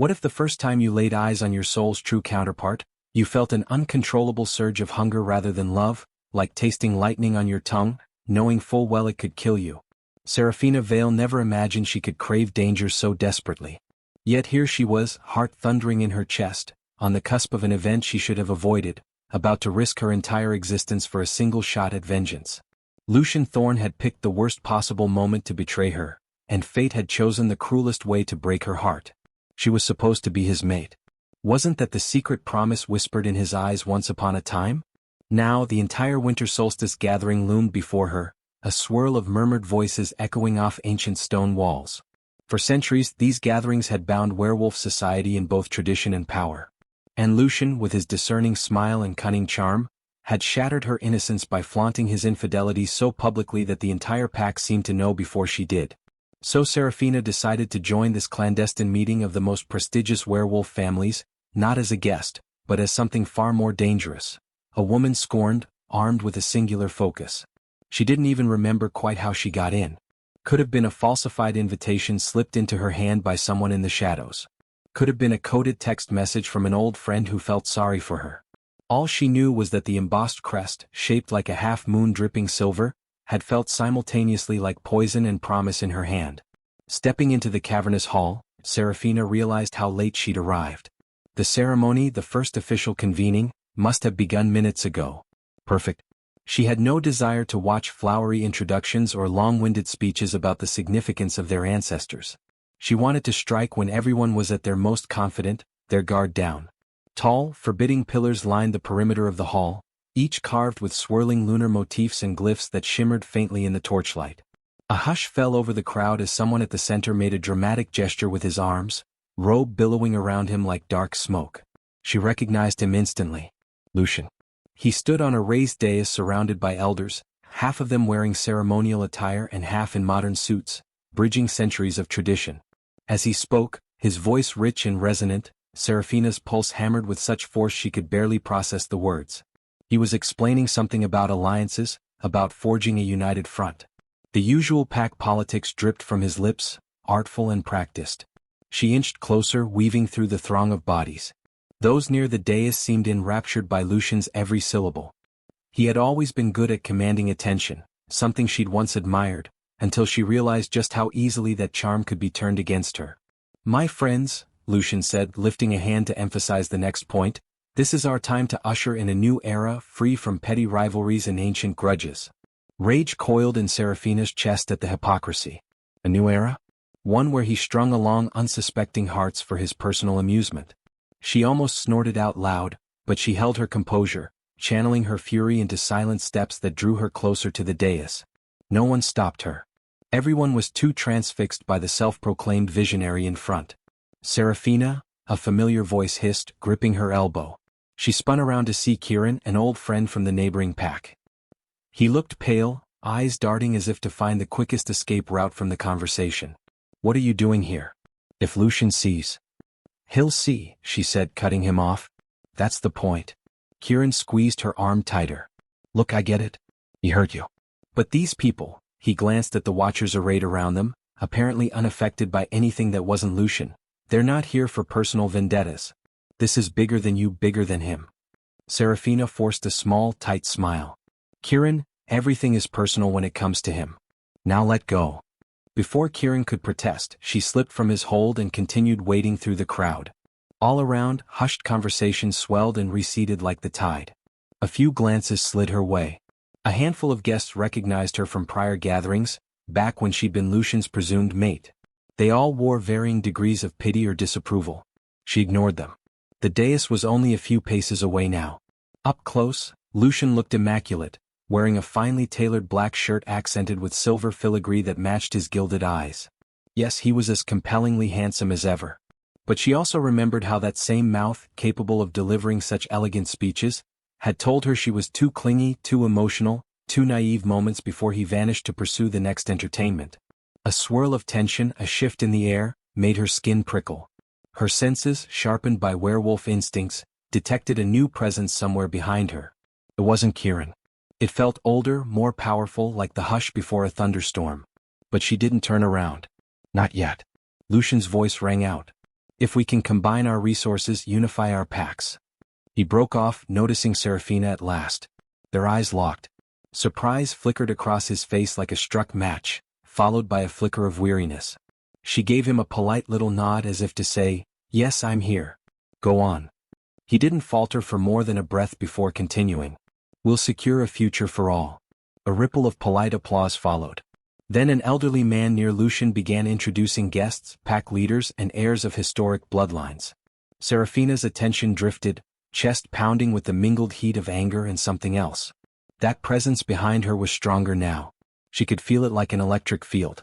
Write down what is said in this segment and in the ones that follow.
What if the first time you laid eyes on your soul's true counterpart, you felt an uncontrollable surge of hunger rather than love, like tasting lightning on your tongue, knowing full well it could kill you? Serafina Vale never imagined she could crave danger so desperately. Yet here she was, heart thundering in her chest, on the cusp of an event she should have avoided, about to risk her entire existence for a single shot at vengeance. Lucian Thorne had picked the worst possible moment to betray her, and fate had chosen the cruelest way to break her heart. She was supposed to be his mate. Wasn't that the secret promise whispered in his eyes once upon a time? Now the entire winter solstice gathering loomed before her, a swirl of murmured voices echoing off ancient stone walls. For centuries these gatherings had bound werewolf society in both tradition and power. And Lucian, with his discerning smile and cunning charm, had shattered her innocence by flaunting his infidelity so publicly that the entire pack seemed to know before she did. So Serafina decided to join this clandestine meeting of the most prestigious werewolf families, not as a guest, but as something far more dangerous. A woman scorned, armed with a singular focus. She didn't even remember quite how she got in. Could have been a falsified invitation slipped into her hand by someone in the shadows. Could have been a coded text message from an old friend who felt sorry for her. All she knew was that the embossed crest, shaped like a half-moon dripping silver, had felt simultaneously like poison and promise in her hand. Stepping into the cavernous hall, Serafina realized how late she'd arrived. The ceremony, the first official convening, must have begun minutes ago. Perfect. She had no desire to watch flowery introductions or long-winded speeches about the significance of their ancestors. She wanted to strike when everyone was at their most confident, their guard down. Tall, forbidding pillars lined the perimeter of the hall, each carved with swirling lunar motifs and glyphs that shimmered faintly in the torchlight. A hush fell over the crowd as someone at the center made a dramatic gesture with his arms, robe billowing around him like dark smoke. She recognized him instantly. Lucian. He stood on a raised dais surrounded by elders, half of them wearing ceremonial attire and half in modern suits, bridging centuries of tradition. As he spoke, his voice rich and resonant, Serafina's pulse hammered with such force she could barely process the words. He was explaining something about alliances, about forging a united front. The usual pack politics dripped from his lips, artful and practiced. She inched closer, weaving through the throng of bodies. Those near the dais seemed enraptured by Lucian's every syllable. He had always been good at commanding attention, something she'd once admired, until she realized just how easily that charm could be turned against her. "My friends," Lucian said, lifting a hand to emphasize the next point, "this is our time to usher in a new era, free from petty rivalries and ancient grudges." Rage coiled in Serafina's chest at the hypocrisy. A new era? One where he strung along unsuspecting hearts for his personal amusement. She almost snorted out loud, but she held her composure, channeling her fury into silent steps that drew her closer to the dais. No one stopped her. Everyone was too transfixed by the self-proclaimed visionary in front. "Serafina," a familiar voice hissed, gripping her elbow. She spun around to see Kieran, an old friend from the neighboring pack. He looked pale, eyes darting as if to find the quickest escape route from the conversation. "What are you doing here? If Lucian sees..." "He'll see," she said, cutting him off. "That's the point." Kieran squeezed her arm tighter. "Look, I get it. He hurt you. But these people," he glanced at the watchers arrayed around them, apparently unaffected by anything that wasn't Lucian. "They're not here for personal vendettas. This is bigger than you, bigger than him." Serafina forced a small, tight smile. "Kieran, everything is personal when it comes to him. Now let go." Before Kieran could protest, she slipped from his hold and continued wading through the crowd. All around, hushed conversations swelled and receded like the tide. A few glances slid her way. A handful of guests recognized her from prior gatherings, back when she'd been Lucian's presumed mate. They all wore varying degrees of pity or disapproval. She ignored them. The dais was only a few paces away now. Up close, Lucian looked immaculate, wearing a finely tailored black shirt accented with silver filigree that matched his gilded eyes. Yes, he was as compellingly handsome as ever. But she also remembered how that same mouth, capable of delivering such elegant speeches, had told her she was too clingy, too emotional, too naive moments before he vanished to pursue the next entertainment. A swirl of tension, a shift in the air, made her skin prickle. Her senses, sharpened by werewolf instincts, detected a new presence somewhere behind her. It wasn't Kieran. It felt older, more powerful, like the hush before a thunderstorm. But she didn't turn around. "Not yet." Lucian's voice rang out. If we can combine our resources, unify our packs. He broke off, noticing Serafina at last. Their eyes locked. Surprise flickered across his face like a struck match, followed by a flicker of weariness. She gave him a polite little nod as if to say, "Yes, I'm here. Go on." He didn't falter for more than a breath before continuing. "We'll secure a future for all." A ripple of polite applause followed. Then an elderly man near Lucian began introducing guests, pack leaders, and heirs of historic bloodlines. Serafina's attention drifted, chest pounding with the mingled heat of anger and something else. That presence behind her was stronger now. She could feel it like an electric field.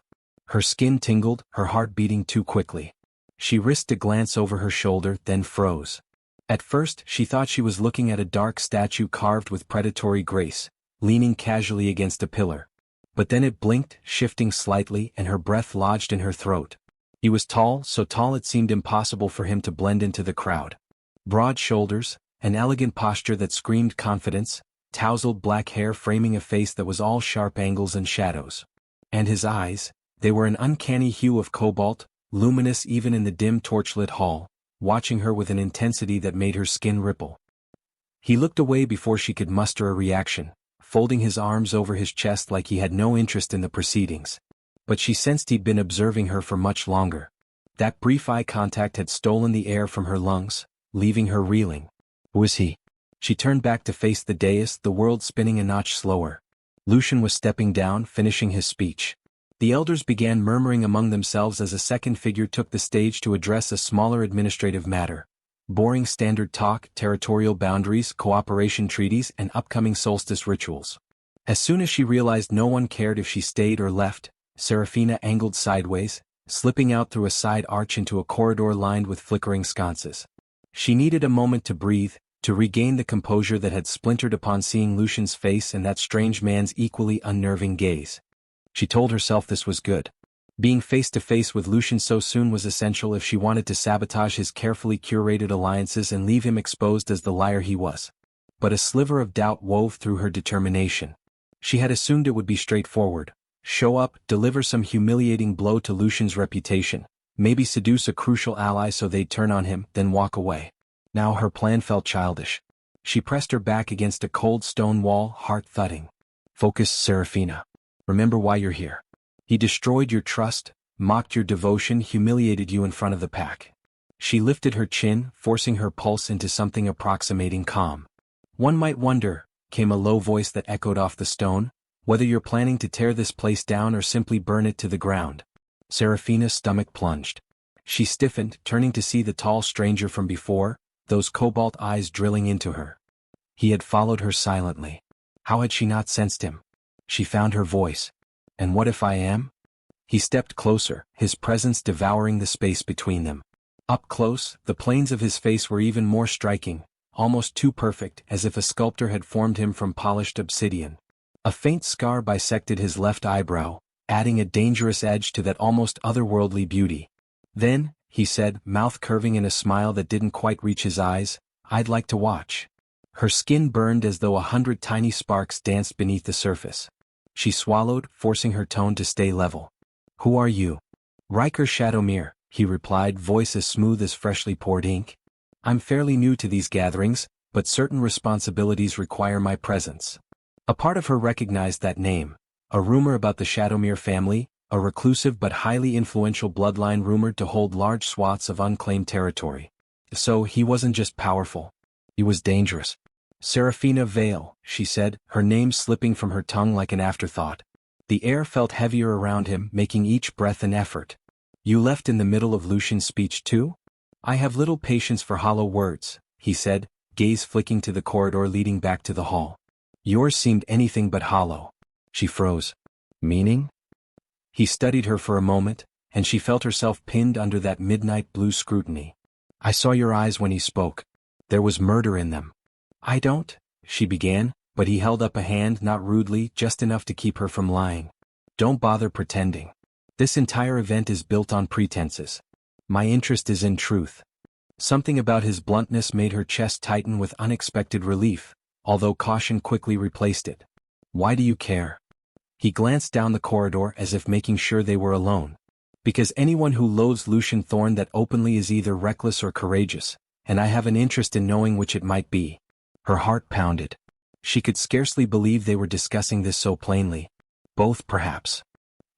Her skin tingled, her heart beating too quickly. She risked a glance over her shoulder, then froze. At first, she thought she was looking at a dark statue carved with predatory grace, leaning casually against a pillar. But then it blinked, shifting slightly, and her breath lodged in her throat. He was tall, so tall it seemed impossible for him to blend into the crowd. Broad shoulders, an elegant posture that screamed confidence, tousled black hair framing a face that was all sharp angles and shadows. And his eyes, they were an uncanny hue of cobalt, luminous even in the dim torchlit hall, watching her with an intensity that made her skin ripple. He looked away before she could muster a reaction, folding his arms over his chest like he had no interest in the proceedings. But she sensed he'd been observing her for much longer. That brief eye contact had stolen the air from her lungs, leaving her reeling. Who is he? She turned back to face the dais, the world spinning a notch slower. Lucian was stepping down, finishing his speech. The elders began murmuring among themselves as a second figure took the stage to address a smaller administrative matter. Boring standard talk, territorial boundaries, cooperation treaties, and upcoming solstice rituals. As soon as she realized no one cared if she stayed or left, Serafina angled sideways, slipping out through a side arch into a corridor lined with flickering sconces. She needed a moment to breathe, to regain the composure that had splintered upon seeing Lucian's face and that strange man's equally unnerving gaze. She told herself this was good. Being face to face with Lucian so soon was essential if she wanted to sabotage his carefully curated alliances and leave him exposed as the liar he was. But a sliver of doubt wove through her determination. She had assumed it would be straightforward. Show up, deliver some humiliating blow to Lucian's reputation, maybe seduce a crucial ally so they'd turn on him, then walk away. Now her plan felt childish. She pressed her back against a cold stone wall, heart thudding. Focus, Serafina. Remember why you're here. He destroyed your trust, mocked your devotion, humiliated you in front of the pack. She lifted her chin, forcing her pulse into something approximating calm. One might wonder, came a low voice that echoed off the stone, whether you're planning to tear this place down or simply burn it to the ground. Serafina's stomach plunged. She stiffened, turning to see the tall stranger from before, those cobalt eyes drilling into her. He had followed her silently. How had she not sensed him? She found her voice. And what if I am? He stepped closer, his presence devouring the space between them. Up close, the planes of his face were even more striking, almost too perfect, as if a sculptor had formed him from polished obsidian. A faint scar bisected his left eyebrow, adding a dangerous edge to that almost otherworldly beauty. Then, he said, mouth curving in a smile that didn't quite reach his eyes, I'd like to watch. Her skin burned as though 100 tiny sparks danced beneath the surface. She swallowed, forcing her tone to stay level. Who are you? Riker Shadowmere, he replied, voice as smooth as freshly poured ink. I'm fairly new to these gatherings, but certain responsibilities require my presence. A part of her recognized that name. A rumor about the Shadowmere family, a reclusive but highly influential bloodline rumored to hold large swaths of unclaimed territory. So he wasn't just powerful. He was dangerous. Serafina Vale, she said, her name slipping from her tongue like an afterthought. The air felt heavier around him, making each breath an effort. You left in the middle of Lucian's speech too? I have little patience for hollow words, he said, gaze flicking to the corridor leading back to the hall. Yours seemed anything but hollow. She froze. Meaning? He studied her for a moment, and she felt herself pinned under that midnight blue scrutiny. I saw your eyes when he spoke. There was murder in them. I don't, she began, but he held up a hand, not rudely, just enough to keep her from lying. Don't bother pretending. This entire event is built on pretenses. My interest is in truth. Something about his bluntness made her chest tighten with unexpected relief, although caution quickly replaced it. Why do you care? He glanced down the corridor as if making sure they were alone. Because anyone who loathes Lucian Thorn that openly is either reckless or courageous, and I have an interest in knowing which it might be. Her heart pounded. She could scarcely believe they were discussing this so plainly. Both, perhaps.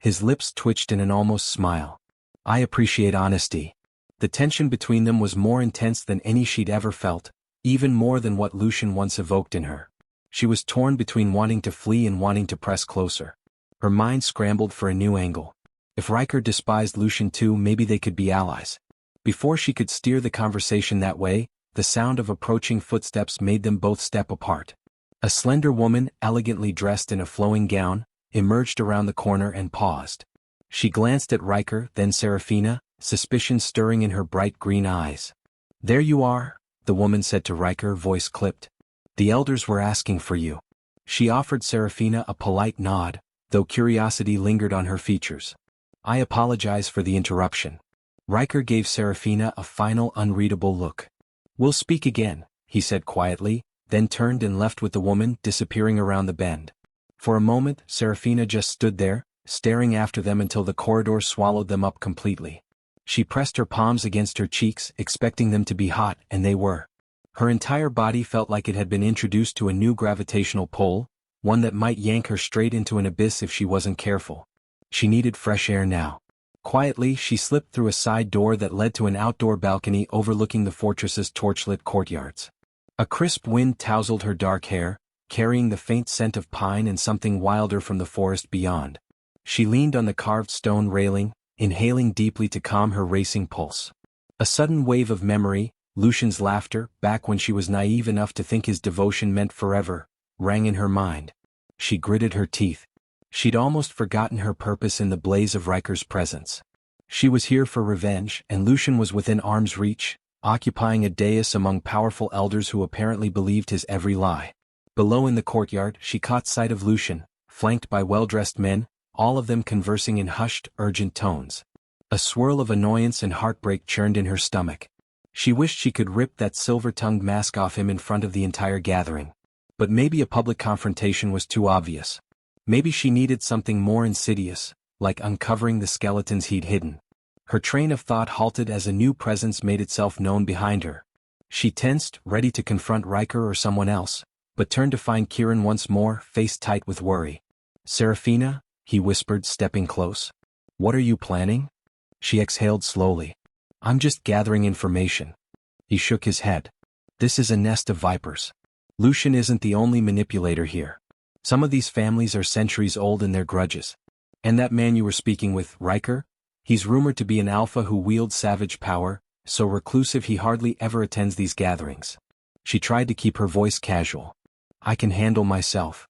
His lips twitched in an almost smile. I appreciate honesty. The tension between them was more intense than any she'd ever felt, even more than what Lucian once evoked in her. She was torn between wanting to flee and wanting to press closer. Her mind scrambled for a new angle. If Riker despised Lucian too, maybe they could be allies. Before she could steer the conversation that way, the sound of approaching footsteps made them both step apart. A slender woman, elegantly dressed in a flowing gown, emerged around the corner and paused. She glanced at Riker, then Serafina, suspicion stirring in her bright green eyes. There you are, the woman said to Riker, voice clipped. The elders were asking for you. She offered Serafina a polite nod, though curiosity lingered on her features. I apologize for the interruption. Riker gave Serafina a final unreadable look. We'll speak again, he said quietly, then turned and left with the woman, disappearing around the bend. For a moment, Serafina just stood there, staring after them until the corridor swallowed them up completely. She pressed her palms against her cheeks, expecting them to be hot, and they were. Her entire body felt like it had been introduced to a new gravitational pull, one that might yank her straight into an abyss if she wasn't careful. She needed fresh air now. Quietly, she slipped through a side door that led to an outdoor balcony overlooking the fortress's torchlit courtyards. A crisp wind tousled her dark hair, carrying the faint scent of pine and something wilder from the forest beyond. She leaned on the carved stone railing, inhaling deeply to calm her racing pulse. A sudden wave of memory, Lucian's laughter, back when she was naive enough to think his devotion meant forever, rang in her mind. She gritted her teeth. She'd almost forgotten her purpose in the blaze of Riker's presence. She was here for revenge, and Lucian was within arm's reach, occupying a dais among powerful elders who apparently believed his every lie. Below in the courtyard, she caught sight of Lucian, flanked by well-dressed men, all of them conversing in hushed, urgent tones. A swirl of annoyance and heartbreak churned in her stomach. She wished she could rip that silver-tongued mask off him in front of the entire gathering. But maybe a public confrontation was too obvious. Maybe she needed something more insidious, like uncovering the skeletons he'd hidden. Her train of thought halted as a new presence made itself known behind her. She tensed, ready to confront Riker or someone else, but turned to find Kieran once more, face tight with worry. Serafina, he whispered, stepping close. What are you planning? She exhaled slowly. I'm just gathering information. He shook his head. This is a nest of vipers. Lucian isn't the only manipulator here. Some of these families are centuries old in their grudges. And that man you were speaking with, Riker? He's rumored to be an alpha who wields savage power, so reclusive he hardly ever attends these gatherings. She tried to keep her voice casual. I can handle myself.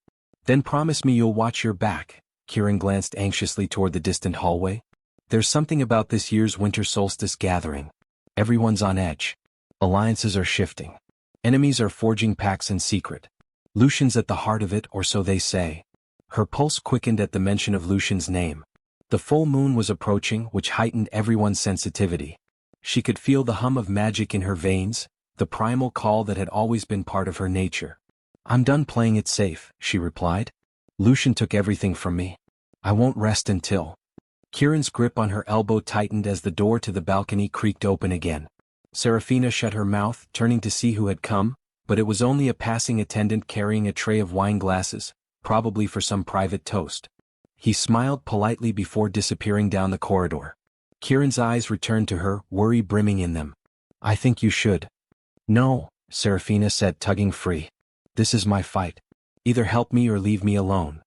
Then promise me you'll watch your back. Kieran glanced anxiously toward the distant hallway. There's something about this year's winter solstice gathering. Everyone's on edge. Alliances are shifting. Enemies are forging pacts in secret. Lucian's at the heart of it, or so they say. Her pulse quickened at the mention of Lucian's name. The full moon was approaching, which heightened everyone's sensitivity. She could feel the hum of magic in her veins, the primal call that had always been part of her nature. I'm done playing it safe, she replied. Lucian took everything from me. I won't rest until... Kieran's grip on her elbow tightened as the door to the balcony creaked open again. Serafina shut her mouth, turning to see who had come, but it was only a passing attendant carrying a tray of wine glasses, probably for some private toast. He smiled politely before disappearing down the corridor. Kieran's eyes returned to her, worry brimming in them. I think you should. No, Serafina said, tugging free. This is my fight. Either help me or leave me alone.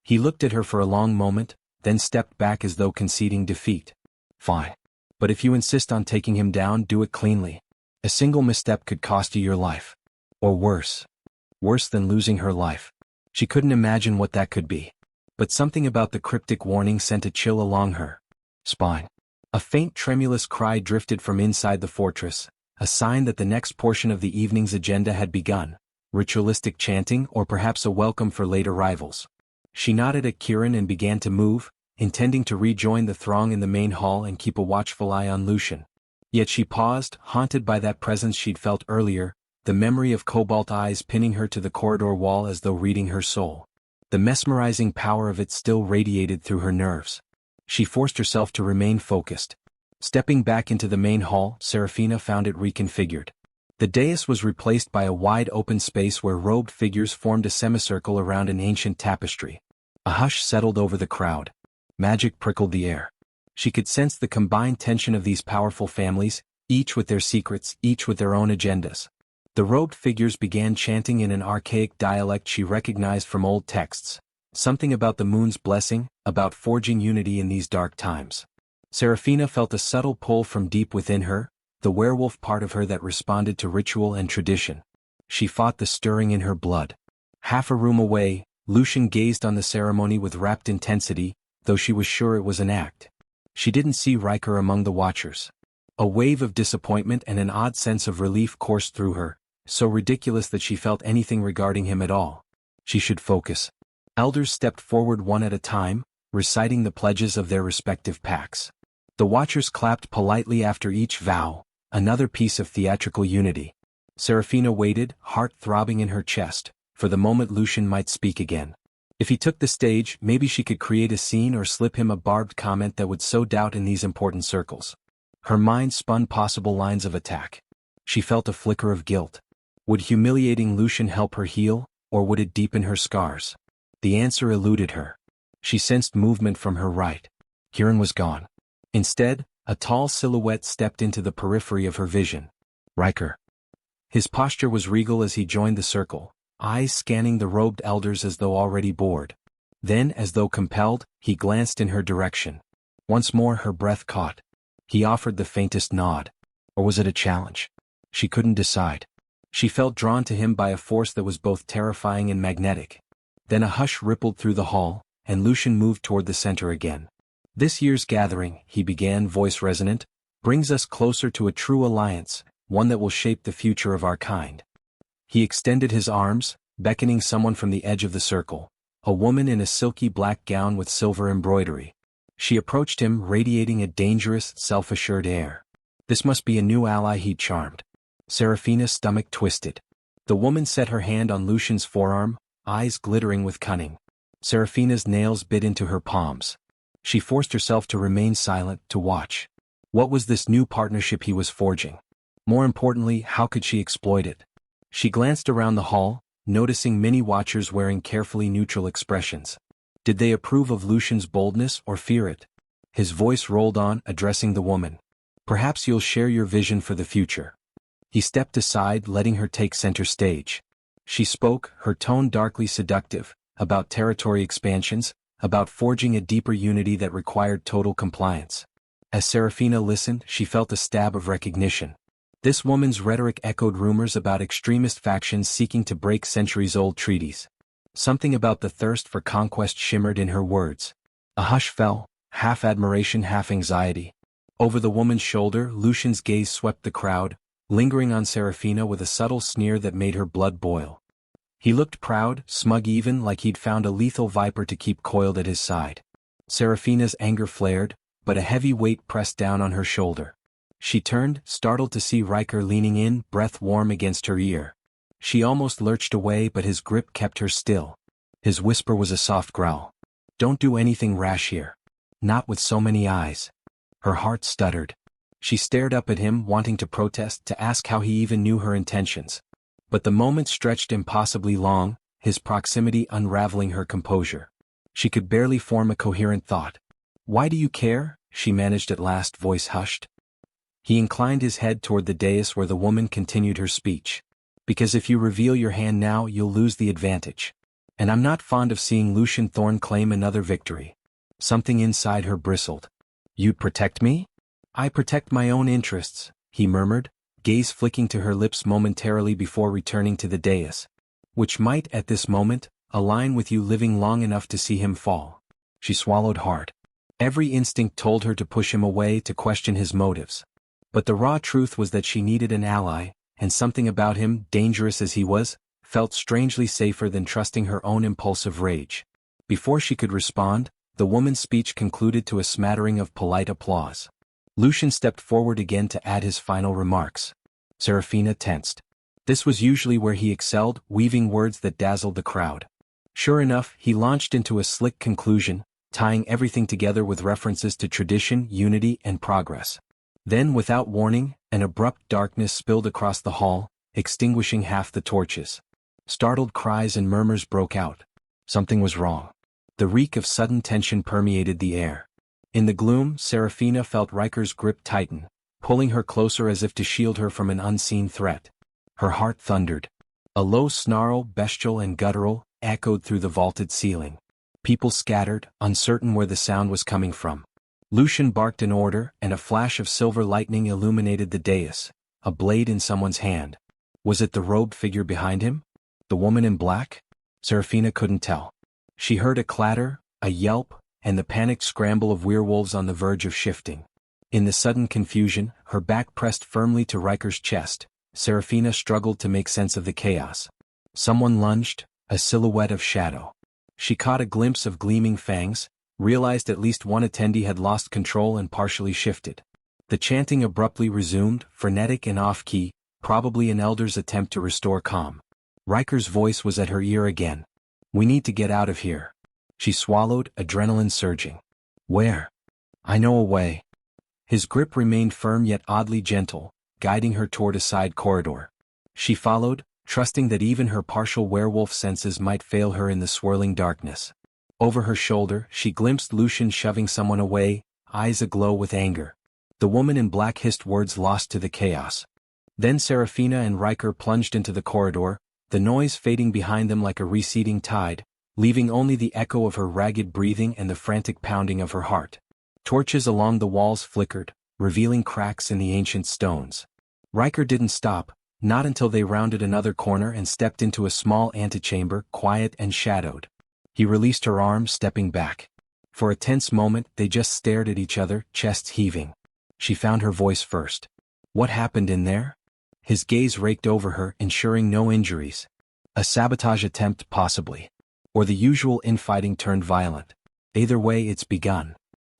He looked at her for a long moment, then stepped back as though conceding defeat. Fine. But if you insist on taking him down, do it cleanly. A single misstep could cost you your life. Or worse. Worse than losing her life. She couldn't imagine what that could be. But something about the cryptic warning sent a chill along her spine. A faint tremulous cry drifted from inside the fortress, a sign that the next portion of the evening's agenda had begun. Ritualistic chanting, or perhaps a welcome for late arrivals. She nodded at Kieran and began to move, intending to rejoin the throng in the main hall and keep a watchful eye on Lucian. Yet she paused, haunted by that presence she'd felt earlier, the memory of cobalt eyes pinning her to the corridor wall as though reading her soul. The mesmerizing power of it still radiated through her nerves. She forced herself to remain focused. Stepping back into the main hall, Serafina found it reconfigured. The dais was replaced by a wide open space where robed figures formed a semicircle around an ancient tapestry. A hush settled over the crowd. Magic prickled the air. She could sense the combined tension of these powerful families, each with their secrets, each with their own agendas. The robed figures began chanting in an archaic dialect she recognized from old texts, something about the moon's blessing, about forging unity in these dark times. Serafina felt a subtle pull from deep within her, the werewolf part of her that responded to ritual and tradition. She fought the stirring in her blood. Half a room away, Lucian gazed on the ceremony with rapt intensity, though she was sure it was an act. She didn't see Riker among the watchers. A wave of disappointment and an odd sense of relief coursed through her, so ridiculous that she felt anything regarding him at all. She should focus. Elders stepped forward one at a time, reciting the pledges of their respective pacts. The watchers clapped politely after each vow, another piece of theatrical unity. Serafina waited, heart throbbing in her chest, for the moment Lucian might speak again. If he took the stage, maybe she could create a scene or slip him a barbed comment that would sow doubt in these important circles. Her mind spun possible lines of attack. She felt a flicker of guilt. Would humiliating Lucian help her heal, or would it deepen her scars? The answer eluded her. She sensed movement from her right. Kieran was gone. Instead, a tall silhouette stepped into the periphery of her vision. Riker. His posture was regal as he joined the circle, eyes scanning the robed elders as though already bored. Then, as though compelled, he glanced in her direction. Once more her breath caught. He offered the faintest nod. Or was it a challenge? She couldn't decide. She felt drawn to him by a force that was both terrifying and magnetic. Then a hush rippled through the hall, and Lucian moved toward the center again. This year's gathering, he began, voice resonant, brings us closer to a true alliance, one that will shape the future of our kind. He extended his arms, beckoning someone from the edge of the circle, a woman in a silky black gown with silver embroidery. She approached him, radiating a dangerous, self-assured air. This must be a new ally he'd charmed. Serafina's stomach twisted. The woman set her hand on Lucian's forearm, eyes glittering with cunning. Serafina's nails bit into her palms. She forced herself to remain silent, to watch. What was this new partnership he was forging? More importantly, how could she exploit it? She glanced around the hall, noticing many watchers wearing carefully neutral expressions. Did they approve of Lucian's boldness or fear it? His voice rolled on, addressing the woman. Perhaps you'll share your vision for the future. He stepped aside, letting her take center stage. She spoke, her tone darkly seductive, about territory expansions, about forging a deeper unity that required total compliance. As Serafina listened, she felt a stab of recognition. This woman's rhetoric echoed rumors about extremist factions seeking to break centuries-old treaties. Something about the thirst for conquest shimmered in her words. A hush fell, half admiration, half anxiety. Over the woman's shoulder, Lucian's gaze swept the crowd, lingering on Serafina with a subtle sneer that made her blood boil. He looked proud, smug, even like he'd found a lethal viper to keep coiled at his side. Serafina's anger flared, but a heavy weight pressed down on her shoulder. She turned, startled to see Riker leaning in, breath warm against her ear. She almost lurched away, but his grip kept her still. His whisper was a soft growl. "Don't do anything rash here. Not with so many eyes." Her heart stuttered. She stared up at him, wanting to protest, to ask how he even knew her intentions. But the moment stretched impossibly long, his proximity unraveling her composure. She could barely form a coherent thought. "Why do you care?" she managed at last, voice hushed. He inclined his head toward the dais where the woman continued her speech. "Because if you reveal your hand now, you'll lose the advantage. And I'm not fond of seeing Lucian Thorne claim another victory." Something inside her bristled. "You'd protect me?" "I protect my own interests," he murmured, gaze flicking to her lips momentarily before returning to the dais. "Which might, at this moment, align with you living long enough to see him fall." She swallowed hard. Every instinct told her to push him away, to question his motives. But the raw truth was that she needed an ally, and something about him, dangerous as he was, felt strangely safer than trusting her own impulsive rage. Before she could respond, the woman's speech concluded to a smattering of polite applause. Lucian stepped forward again to add his final remarks. Serafina tensed. This was usually where he excelled, weaving words that dazzled the crowd. Sure enough, he launched into a slick conclusion, tying everything together with references to tradition, unity, and progress. Then, without warning, an abrupt darkness spilled across the hall, extinguishing half the torches. Startled cries and murmurs broke out. Something was wrong. The reek of sudden tension permeated the air. In the gloom, Serafina felt Riker's grip tighten, pulling her closer as if to shield her from an unseen threat. Her heart thundered. A low snarl, bestial and guttural, echoed through the vaulted ceiling. People scattered, uncertain where the sound was coming from. Lucian barked an order, and a flash of silver lightning illuminated the dais, a blade in someone's hand. Was it the robed figure behind him? The woman in black? Serafina couldn't tell. She heard a clatter, a yelp, and the panicked scramble of werewolves on the verge of shifting. In the sudden confusion, her back pressed firmly to Riker's chest, Serafina struggled to make sense of the chaos. Someone lunged, a silhouette of shadow. She caught a glimpse of gleaming fangs, realized at least one attendee had lost control and partially shifted. The chanting abruptly resumed, frenetic and off-key, probably an elder's attempt to restore calm. Riker's voice was at her ear again. "We need to get out of here." She swallowed, adrenaline surging. "Where?" "I know a way." His grip remained firm yet oddly gentle, guiding her toward a side corridor. She followed, trusting that even her partial werewolf senses might fail her in the swirling darkness. Over her shoulder, she glimpsed Lucian shoving someone away, eyes aglow with anger. The woman in black hissed words lost to the chaos. Then Serafina and Riker plunged into the corridor, the noise fading behind them like a receding tide, leaving only the echo of her ragged breathing and the frantic pounding of her heart. Torches along the walls flickered, revealing cracks in the ancient stones. Riker didn't stop, not until they rounded another corner and stepped into a small antechamber, quiet and shadowed. He released her arm, stepping back. For a tense moment they just stared at each other, chests heaving. She found her voice first. "What happened in there?" His gaze raked over her, ensuring no injuries. A sabotage attempt, possibly. Or the usual infighting turned violent. Either way, it's begun.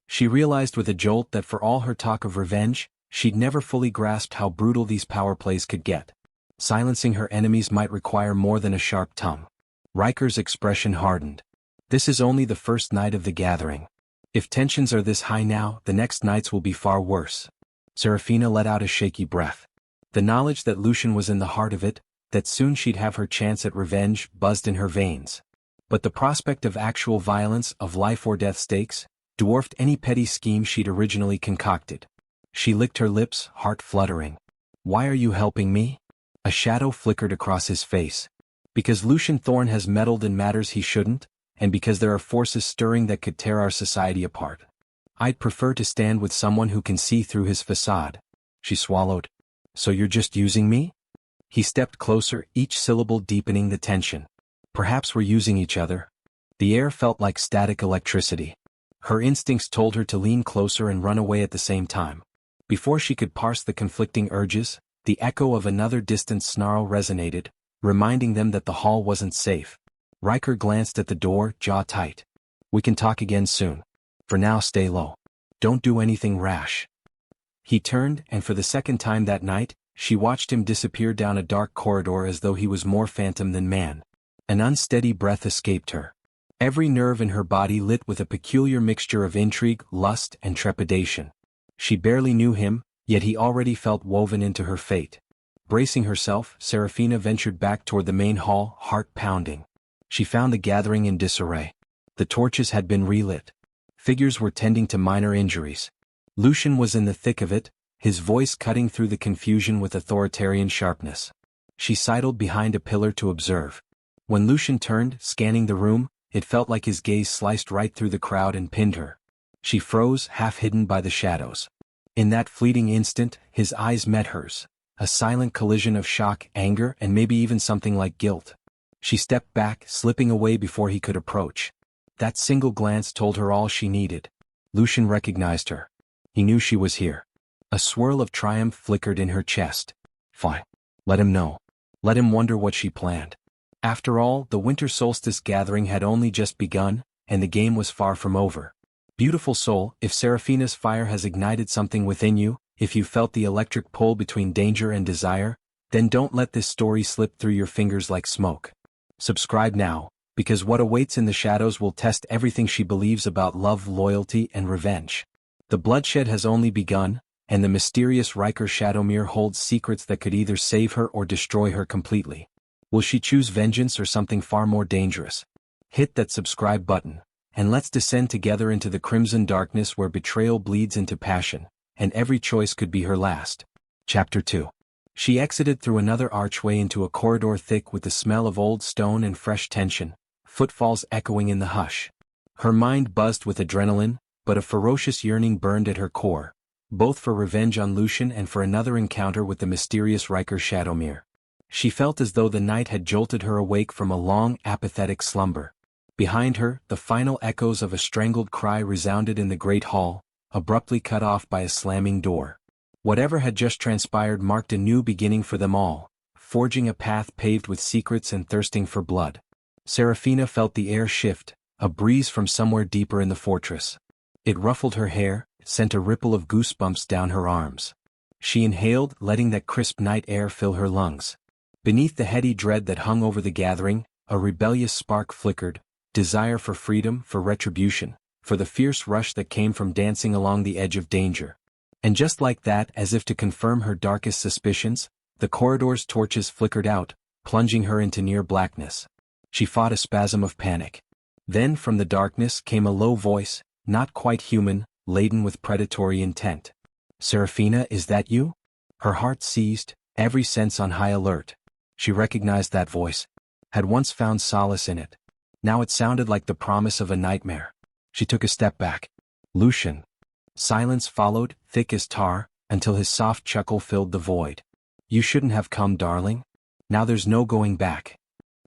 She realized with a jolt that for all her talk of revenge, she'd never fully grasped how brutal these power plays could get. Silencing her enemies might require more than a sharp tongue. Riker's expression hardened. This is only the first night of the gathering. If tensions are this high now, the next nights will be far worse. Serafina let out a shaky breath. The knowledge that Lucian was in the heart of it, that soon she'd have her chance at revenge, buzzed in her veins. But the prospect of actual violence, of life or death stakes, dwarfed any petty scheme she'd originally concocted. She licked her lips, heart fluttering. "Why are you helping me?" A shadow flickered across his face. "Because Lucian Thorne has meddled in matters he shouldn't, and because there are forces stirring that could tear our society apart. I'd prefer to stand with someone who can see through his facade." She swallowed. "So you're just using me?" He stepped closer, each syllable deepening the tension. "Perhaps we're using each other." The air felt like static electricity. Her instincts told her to lean closer and run away at the same time. Before she could parse the conflicting urges, the echo of another distant snarl resonated, reminding them that the hall wasn't safe. Riker glanced at the door, jaw tight. "We can talk again soon. For now, stay low. Don't do anything rash." He turned, and for the second time that night, she watched him disappear down a dark corridor as though he was more phantom than man. An unsteady breath escaped her. Every nerve in her body lit with a peculiar mixture of intrigue, lust, and trepidation. She barely knew him, yet he already felt woven into her fate. Bracing herself, Serafina ventured back toward the main hall, heart pounding. She found the gathering in disarray. The torches had been relit. Figures were tending to minor injuries. Lucian was in the thick of it, his voice cutting through the confusion with authoritarian sharpness. She sidled behind a pillar to observe. When Lucian turned, scanning the room, it felt like his gaze sliced right through the crowd and pinned her. She froze, half hidden by the shadows. In that fleeting instant, his eyes met hers, a silent collision of shock, anger, and maybe even something like guilt. She stepped back, slipping away before he could approach. That single glance told her all she needed. Lucian recognized her. He knew she was here. A swirl of triumph flickered in her chest. Fine. Let him know. Let him wonder what she planned. After all, the winter solstice gathering had only just begun, and the game was far from over. Beautiful soul, if Serafina's fire has ignited something within you, if you felt the electric pull between danger and desire, then don't let this story slip through your fingers like smoke. Subscribe now, Because what awaits in the shadows will test everything she believes about love, loyalty, and revenge. The bloodshed has only begun, and the mysterious Riker Shadowmere holds secrets that could either save her or destroy her completely. Will she choose vengeance or something far more dangerous? Hit that subscribe button, and let's descend together into the crimson darkness where betrayal bleeds into passion, and every choice could be her last. Chapter 2. She exited through another archway into a corridor thick with the smell of old stone and fresh tension, footfalls echoing in the hush. Her mind buzzed with adrenaline, but a ferocious yearning burned at her core, both for revenge on Lucian and for another encounter with the mysterious Riker Shadowmere. She felt as though the night had jolted her awake from a long, apathetic slumber. Behind her, the final echoes of a strangled cry resounded in the great hall, abruptly cut off by a slamming door. Whatever had just transpired marked a new beginning for them all, forging a path paved with secrets and thirsting for blood. Serafina felt the air shift, a breeze from somewhere deeper in the fortress. It ruffled her hair, sent a ripple of goosebumps down her arms. She inhaled, letting that crisp night air fill her lungs. Beneath the heady dread that hung over the gathering, a rebellious spark flickered, desire for freedom, for retribution, for the fierce rush that came from dancing along the edge of danger. And just like that, as if to confirm her darkest suspicions, the corridor's torches flickered out, plunging her into near blackness. She fought a spasm of panic. Then from the darkness came a low voice, not quite human, laden with predatory intent. "Serafina, is that you?" Her heart seized, every sense on high alert. She recognized that voice, had once found solace in it. Now it sounded like the promise of a nightmare. She took a step back. "Lucian." Silence followed, thick as tar, until his soft chuckle filled the void. "You shouldn't have come, darling. Now there's no going back."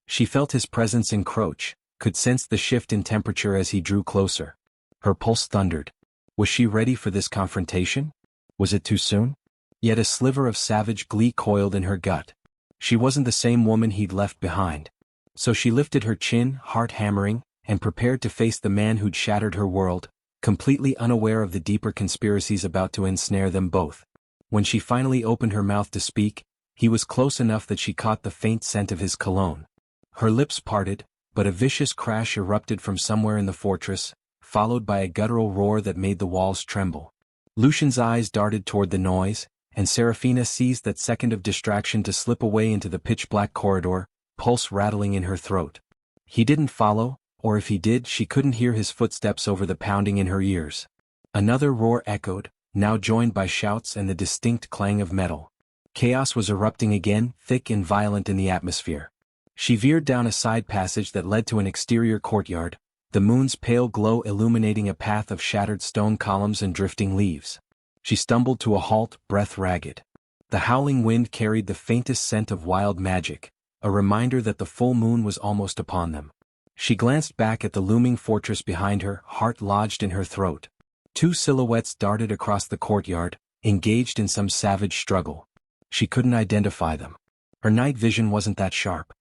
She felt his presence encroach, could sense the shift in temperature as he drew closer. Her pulse thundered. Was she ready for this confrontation? Was it too soon? Yet a sliver of savage glee coiled in her gut. She wasn't the same woman he'd left behind. So she lifted her chin, heart hammering, and prepared to face the man who'd shattered her world, completely unaware of the deeper conspiracies about to ensnare them both. When she finally opened her mouth to speak, he was close enough that she caught the faint scent of his cologne. Her lips parted, but a vicious crash erupted from somewhere in the fortress, followed by a guttural roar that made the walls tremble. Lucian's eyes darted toward the noise, and Serafina seized that second of distraction to slip away into the pitch-black corridor, pulse rattling in her throat. He didn't follow, or if he did, she couldn't hear his footsteps over the pounding in her ears. Another roar echoed, now joined by shouts and the distinct clang of metal. Chaos was erupting again, thick and violent in the atmosphere. She veered down a side passage that led to an exterior courtyard, the moon's pale glow illuminating a path of shattered stone columns and drifting leaves. She stumbled to a halt, breath ragged. The howling wind carried the faintest scent of wild magic, a reminder that the full moon was almost upon them. She glanced back at the looming fortress behind her, heart lodged in her throat. Two silhouettes darted across the courtyard, engaged in some savage struggle. She couldn't identify them. Her night vision wasn't that sharp.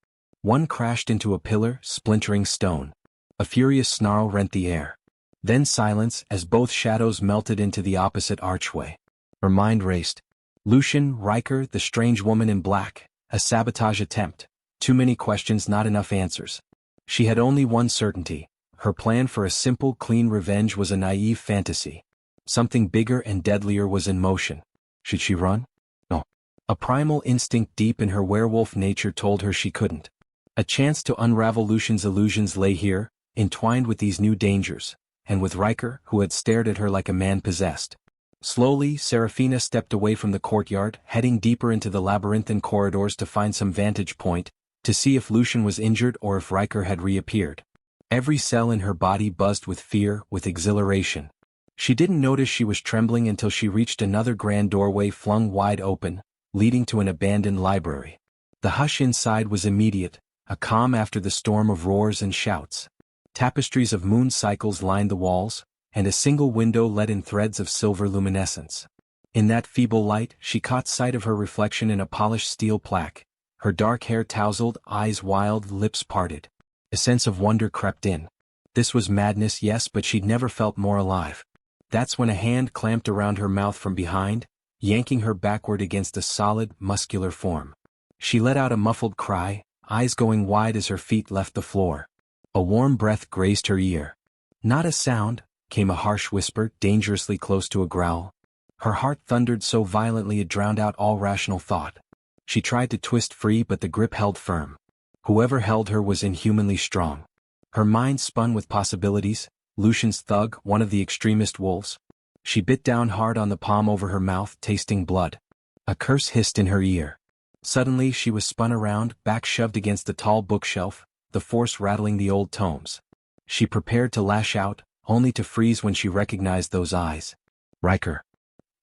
One crashed into a pillar, splintering stone. A furious snarl rent the air. Then silence as both shadows melted into the opposite archway. Her mind raced. Lucian, Riker, the strange woman in black, a sabotage attempt. Too many questions, not enough answers. She had only one certainty. Her plan for a simple, clean revenge was a naive fantasy. Something bigger and deadlier was in motion. Should she run? No. A primal instinct deep in her werewolf nature told her she couldn't. A chance to unravel Lucian's illusions lay here, entwined with these new dangers, and with Riker, who had stared at her like a man possessed. Slowly, Serafina stepped away from the courtyard, heading deeper into the labyrinthine corridors to find some vantage point, to see if Lucian was injured or if Riker had reappeared. Every cell in her body buzzed with fear, with exhilaration. She didn't notice she was trembling until she reached another grand doorway flung wide open, leading to an abandoned library. The hush inside was immediate, a calm after the storm of roars and shouts. Tapestries of moon cycles lined the walls, and a single window let in threads of silver luminescence. In that feeble light, she caught sight of her reflection in a polished steel plaque, her dark hair tousled, eyes wild, lips parted. A sense of wonder crept in. This was madness, yes, but she'd never felt more alive. That's when a hand clamped around her mouth from behind, yanking her backward against a solid, muscular form. She let out a muffled cry, eyes going wide as her feet left the floor. A warm breath grazed her ear. Not a sound, came a harsh whisper dangerously close to a growl. Her heart thundered so violently it drowned out all rational thought. She tried to twist free but the grip held firm. Whoever held her was inhumanly strong. Her mind spun with possibilities. Lucian's thug, one of the extremist wolves. She bit down hard on the palm over her mouth, tasting blood. A curse hissed in her ear. Suddenly she was spun around, back shoved against the tall bookshelf, the force rattling the old tomes. She prepared to lash out, only to freeze when she recognized those eyes. Riker.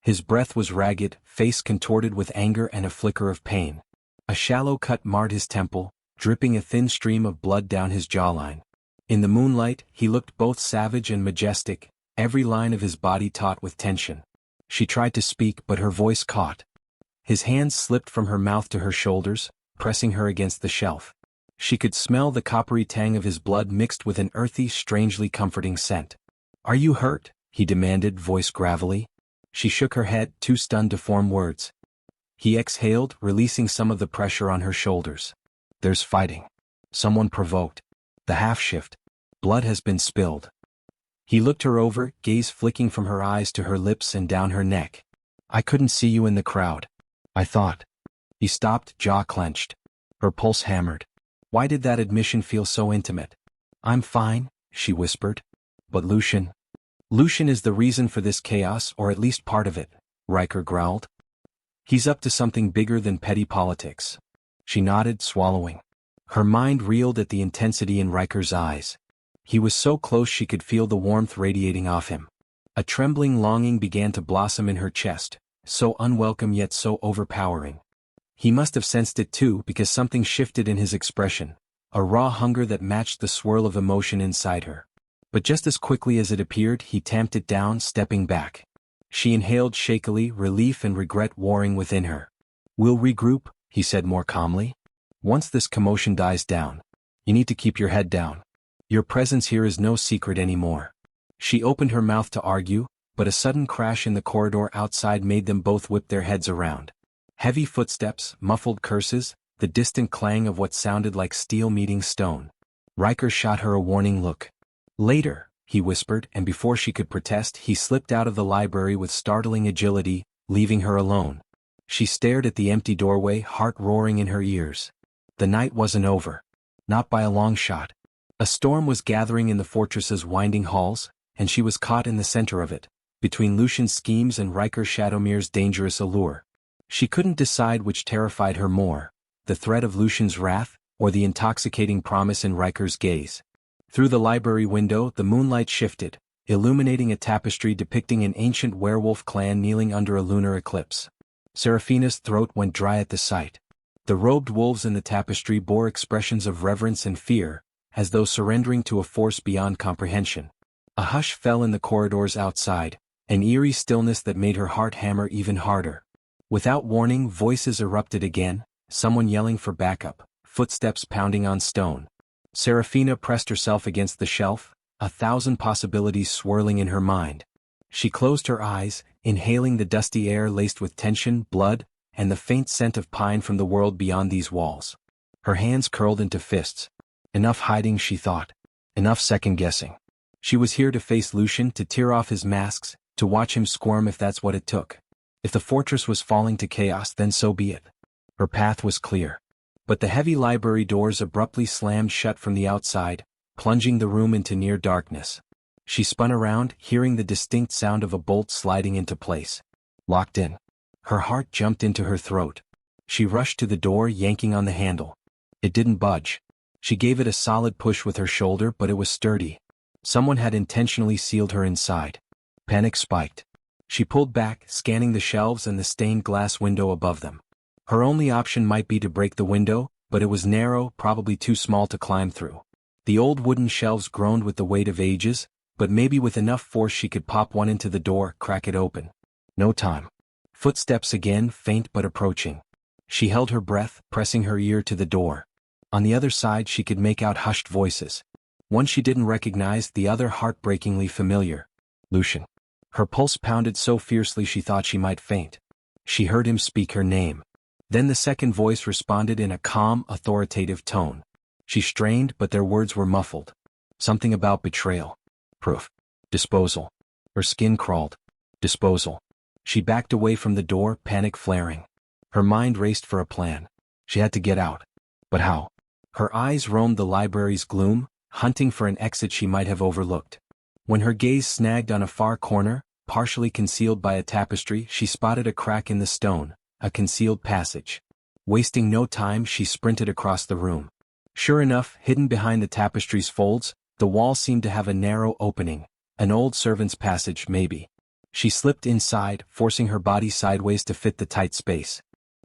His breath was ragged, face contorted with anger and a flicker of pain. A shallow cut marred his temple, dripping a thin stream of blood down his jawline. In the moonlight, he looked both savage and majestic, every line of his body taut with tension. She tried to speak but her voice caught. His hands slipped from her mouth to her shoulders, pressing her against the shelf. She could smell the coppery tang of his blood mixed with an earthy, strangely comforting scent. "Are you hurt?" he demanded, voice gravelly. She shook her head, too stunned to form words. He exhaled, releasing some of the pressure on her shoulders. "There's fighting. Someone provoked. The half-shift. Blood has been spilled." He looked her over, gaze flicking from her eyes to her lips and down her neck. "I couldn't see you in the crowd. I thought." He stopped, jaw clenched. Her pulse hammered. Why did that admission feel so intimate? "I'm fine," she whispered. "But Lucian." "Lucian is the reason for this chaos, or at least part of it," Riker growled. "He's up to something bigger than petty politics." She nodded, swallowing. Her mind reeled at the intensity in Riker's eyes. He was so close she could feel the warmth radiating off him. A trembling longing began to blossom in her chest, so unwelcome yet so overpowering. He must have sensed it too because something shifted in his expression, a raw hunger that matched the swirl of emotion inside her. But just as quickly as it appeared, he tamped it down, stepping back. She inhaled shakily, relief and regret warring within her. "We'll regroup," he said more calmly. "Once this commotion dies down. You need to keep your head down. Your presence here is no secret anymore." She opened her mouth to argue, but a sudden crash in the corridor outside made them both whip their heads around. Heavy footsteps, muffled curses, the distant clang of what sounded like steel meeting stone. Riker shot her a warning look. "Later," he whispered, and before she could protest, he slipped out of the library with startling agility, leaving her alone. She stared at the empty doorway, heart roaring in her ears. The night wasn't over. Not by a long shot. A storm was gathering in the fortress's winding halls, and she was caught in the center of it, between Lucian's schemes and Riker Shadowmere's dangerous allure. She couldn't decide which terrified her more, the threat of Lucian's wrath, or the intoxicating promise in Riker's gaze. Through the library window, the moonlight shifted, illuminating a tapestry depicting an ancient werewolf clan kneeling under a lunar eclipse. Seraphina's throat went dry at the sight. The robed wolves in the tapestry bore expressions of reverence and fear, as though surrendering to a force beyond comprehension. A hush fell in the corridors outside, an eerie stillness that made her heart hammer even harder. Without warning, voices erupted again, someone yelling for backup, footsteps pounding on stone. Seraphina pressed herself against the shelf, a thousand possibilities swirling in her mind. She closed her eyes, inhaling the dusty air laced with tension, blood, and the faint scent of pine from the world beyond these walls. Her hands curled into fists. Enough hiding, she thought. Enough second-guessing. She was here to face Lucian, to tear off his masks, to watch him squirm if that's what it took. If the fortress was falling to chaos, then so be it. Her path was clear. But the heavy library doors abruptly slammed shut from the outside, plunging the room into near darkness. She spun around, hearing the distinct sound of a bolt sliding into place. Locked in. Her heart jumped into her throat. She rushed to the door, yanking on the handle. It didn't budge. She gave it a solid push with her shoulder, but it was sturdy. Someone had intentionally sealed her inside. Panic spiked. She pulled back, scanning the shelves and the stained glass window above them. Her only option might be to break the window, but it was narrow, probably too small to climb through. The old wooden shelves groaned with the weight of ages, but maybe with enough force she could pop one into the door, crack it open. No time. Footsteps again, faint but approaching. She held her breath, pressing her ear to the door. On the other side she could make out hushed voices. One she didn't recognize, the other heartbreakingly familiar. Lucian. Her pulse pounded so fiercely she thought she might faint. She heard him speak her name. Then the second voice responded in a calm, authoritative tone. She strained, but their words were muffled. Something about betrayal. Proof. Disposal. Her skin crawled. Disposal. She backed away from the door, panic flaring. Her mind raced for a plan. She had to get out. But how? Her eyes roamed the library's gloom, hunting for an exit she might have overlooked. When her gaze snagged on a far corner, partially concealed by a tapestry, she spotted a crack in the stone, a concealed passage. Wasting no time, she sprinted across the room. Sure enough, hidden behind the tapestry's folds, the wall seemed to have a narrow opening, an old servant's passage maybe. She slipped inside, forcing her body sideways to fit the tight space.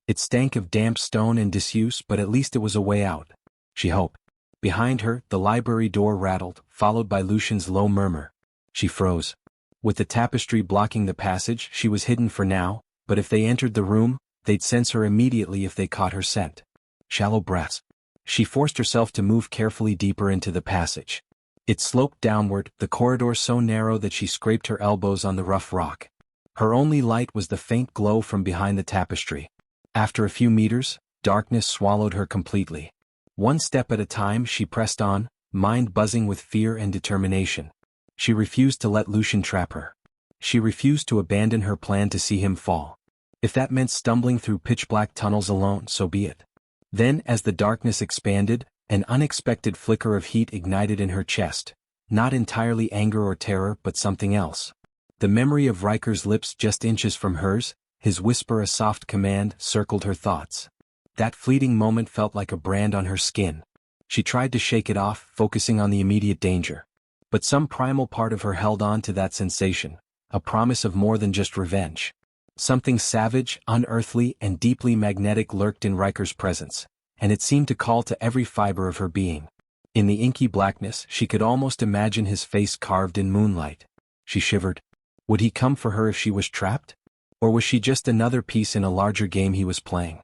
It stank of damp stone and disuse, but at least it was a way out. She hoped. Behind her, the library door rattled, followed by Lucian's low murmur. She froze. With the tapestry blocking the passage, she was hidden for now, but if they entered the room, they'd sense her immediately if they caught her scent. Shallow breaths. She forced herself to move carefully deeper into the passage. It sloped downward, the corridor so narrow that she scraped her elbows on the rough rock. Her only light was the faint glow from behind the tapestry. After a few meters, darkness swallowed her completely. One step at a time she pressed on, mind buzzing with fear and determination. She refused to let Lucian trap her. She refused to abandon her plan to see him fall. If that meant stumbling through pitch-black tunnels alone, so be it. Then, as the darkness expanded, an unexpected flicker of heat ignited in her chest. Not entirely anger or terror, but something else. The memory of Riker's lips just inches from hers, his whisper a soft command, circled her thoughts. That fleeting moment felt like a brand on her skin. She tried to shake it off, focusing on the immediate danger. But some primal part of her held on to that sensation, a promise of more than just revenge. Something savage, unearthly, and deeply magnetic lurked in Riker's presence, and it seemed to call to every fiber of her being. In the inky blackness, she could almost imagine his face carved in moonlight. She shivered. Would he come for her if she was trapped? Or was she just another piece in a larger game he was playing?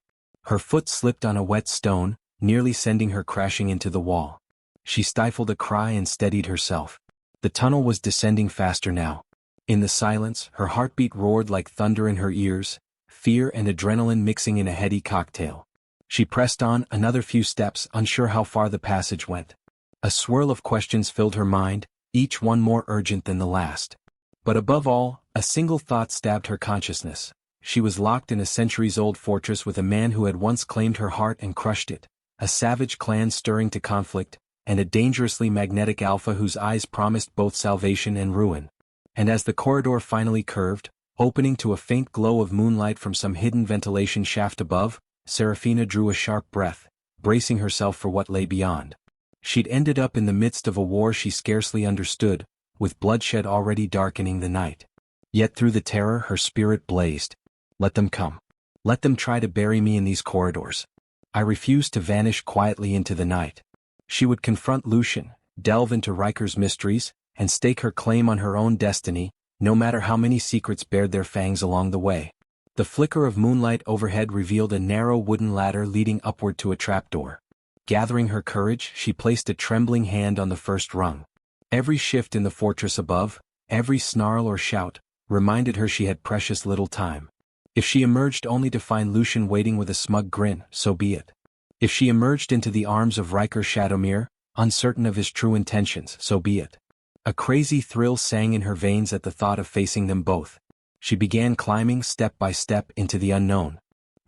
Her foot slipped on a wet stone, nearly sending her crashing into the wall. She stifled a cry and steadied herself. The tunnel was descending faster now. In the silence, her heartbeat roared like thunder in her ears, fear and adrenaline mixing in a heady cocktail. She pressed on, another few steps, unsure how far the passage went. A swirl of questions filled her mind, each one more urgent than the last. But above all, a single thought stabbed her consciousness. She was locked in a centuries-old fortress with a man who had once claimed her heart and crushed it, a savage clan stirring to conflict, and a dangerously magnetic alpha whose eyes promised both salvation and ruin. And as the corridor finally curved, opening to a faint glow of moonlight from some hidden ventilation shaft above, Serafina drew a sharp breath, bracing herself for what lay beyond. She'd ended up in the midst of a war she scarcely understood, with bloodshed already darkening the night. Yet through the terror her spirit blazed. Let them come. Let them try to bury me in these corridors. I refused to vanish quietly into the night. She would confront Lucian, delve into Riker's mysteries, and stake her claim on her own destiny, no matter how many secrets bared their fangs along the way. The flicker of moonlight overhead revealed a narrow wooden ladder leading upward to a trapdoor. Gathering her courage, she placed a trembling hand on the first rung. Every shift in the fortress above, every snarl or shout, reminded her she had precious little time. If she emerged only to find Lucian waiting with a smug grin, so be it. If she emerged into the arms of Riker Shadowmere, uncertain of his true intentions, so be it. A crazy thrill sang in her veins at the thought of facing them both. She began climbing step by step into the unknown.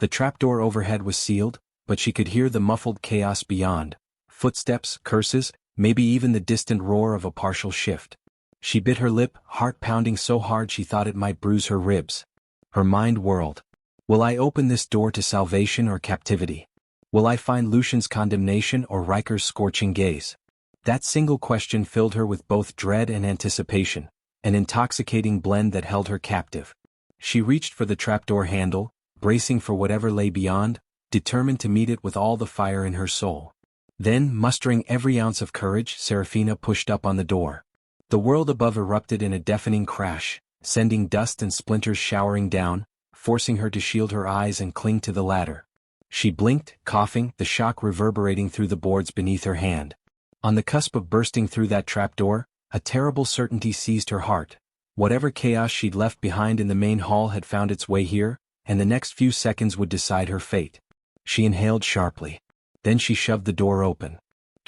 The trapdoor overhead was sealed, but she could hear the muffled chaos beyond. Footsteps, curses, maybe even the distant roar of a partial shift. She bit her lip, heart pounding so hard she thought it might bruise her ribs. Her mind whirled. Will I open this door to salvation or captivity? Will I find Lucian's condemnation or Riker's scorching gaze? That single question filled her with both dread and anticipation, an intoxicating blend that held her captive. She reached for the trapdoor handle, bracing for whatever lay beyond, determined to meet it with all the fire in her soul. Then, mustering every ounce of courage, Serafina pushed up on the door. The world above erupted in a deafening crash, sending dust and splinters showering down, forcing her to shield her eyes and cling to the ladder. She blinked, coughing, the shock reverberating through the boards beneath her hand. On the cusp of bursting through that trapdoor, a terrible certainty seized her heart. Whatever chaos she'd left behind in the main hall had found its way here, and the next few seconds would decide her fate. She inhaled sharply. Then she shoved the door open.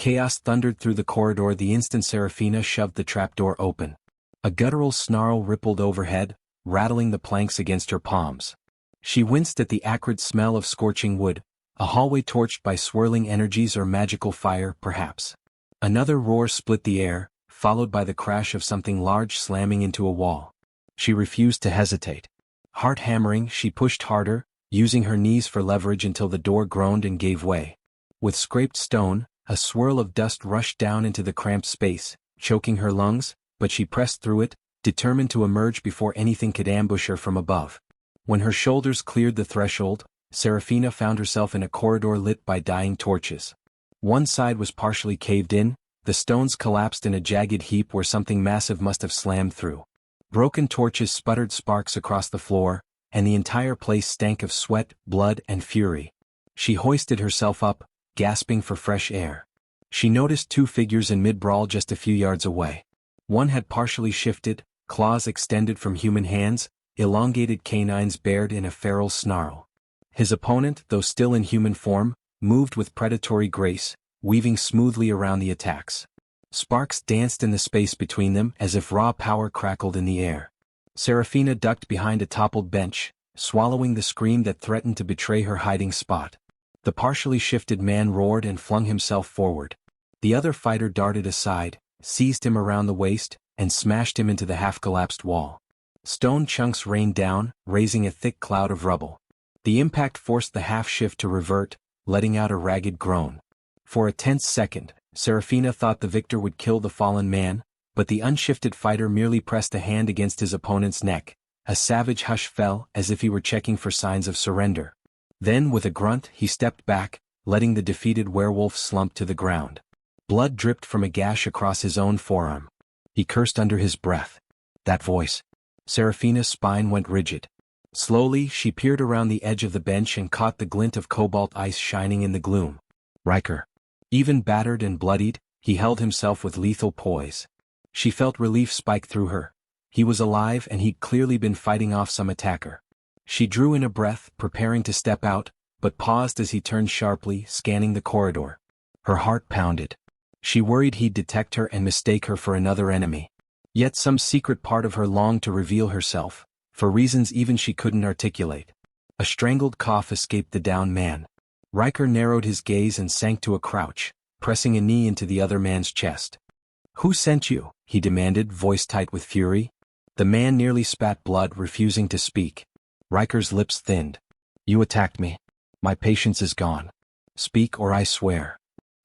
Chaos thundered through the corridor the instant Serafina shoved the trapdoor open. A guttural snarl rippled overhead, rattling the planks against her palms. She winced at the acrid smell of scorching wood, a hallway torched by swirling energies or magical fire, perhaps. Another roar split the air, followed by the crash of something large slamming into a wall. She refused to hesitate. Heart hammering, she pushed harder, using her knees for leverage until the door groaned and gave way. With scraped stone, a swirl of dust rushed down into the cramped space, choking her lungs, but she pressed through it, determined to emerge before anything could ambush her from above. When her shoulders cleared the threshold, Serafina found herself in a corridor lit by dying torches. One side was partially caved in, the stones collapsed in a jagged heap where something massive must have slammed through. Broken torches sputtered sparks across the floor, and the entire place stank of sweat, blood, and fury. She hoisted herself up, gasping for fresh air. She noticed two figures in mid-brawl just a few yards away. One had partially shifted, claws extended from human hands, elongated canines bared in a feral snarl. His opponent, though still in human form, moved with predatory grace, weaving smoothly around the attacks. Sparks danced in the space between them as if raw power crackled in the air. Serafina ducked behind a toppled bench, swallowing the scream that threatened to betray her hiding spot. The partially shifted man roared and flung himself forward. The other fighter darted aside, seized him around the waist, and smashed him into the half-collapsed wall. Stone chunks rained down, raising a thick cloud of rubble. The impact forced the half-shift to revert, letting out a ragged groan. For a tense second, Serafina thought the victor would kill the fallen man, but the unshifted fighter merely pressed a hand against his opponent's neck. A savage hush fell, as if he were checking for signs of surrender. Then, with a grunt, he stepped back, letting the defeated werewolf slump to the ground. Blood dripped from a gash across his own forearm. He cursed under his breath. That voice. Serafina's spine went rigid. Slowly, she peered around the edge of the bench and caught the glint of cobalt ice shining in the gloom. Riker. Even battered and bloodied, he held himself with lethal poise. She felt relief spike through her. He was alive and he'd clearly been fighting off some attacker. She drew in a breath, preparing to step out, but paused as he turned sharply, scanning the corridor. Her heart pounded. She worried he'd detect her and mistake her for another enemy. Yet some secret part of her longed to reveal herself, for reasons even she couldn't articulate. A strangled cough escaped the downed man. Riker narrowed his gaze and sank to a crouch, pressing a knee into the other man's chest. "Who sent you?" he demanded, voice tight with fury. The man nearly spat blood, refusing to speak. Riker's lips thinned. "You attacked me. My patience is gone. Speak or I swear."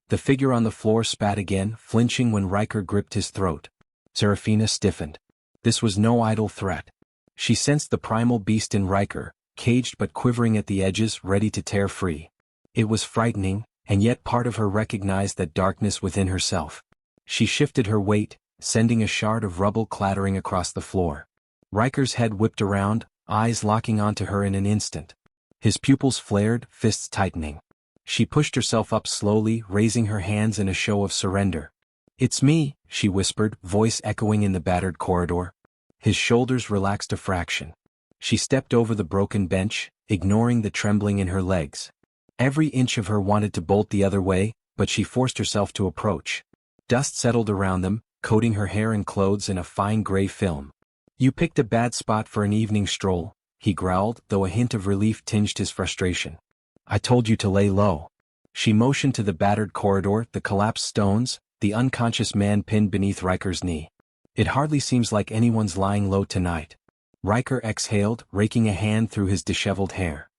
The figure on the floor spat again, flinching when Riker gripped his throat. Serafina stiffened. This was no idle threat. She sensed the primal beast in Riker, caged but quivering at the edges, ready to tear free. It was frightening, and yet part of her recognized that darkness within herself. She shifted her weight, sending a shard of rubble clattering across the floor. Riker's head whipped around, eyes locking onto her in an instant. His pupils flared, fists tightening. She pushed herself up slowly, raising her hands in a show of surrender. "It's me," she whispered, voice echoing in the battered corridor. His shoulders relaxed a fraction. She stepped over the broken bench, ignoring the trembling in her legs. Every inch of her wanted to bolt the other way, but she forced herself to approach. Dust settled around them, coating her hair and clothes in a fine gray film. "You picked a bad spot for an evening stroll," he growled, though a hint of relief tinged his frustration. "I told you to lay low." She motioned to the battered corridor, the collapsed stones, the unconscious man pinned beneath Riker's knee. "It hardly seems like anyone's lying low tonight." Riker exhaled, raking a hand through his disheveled hair.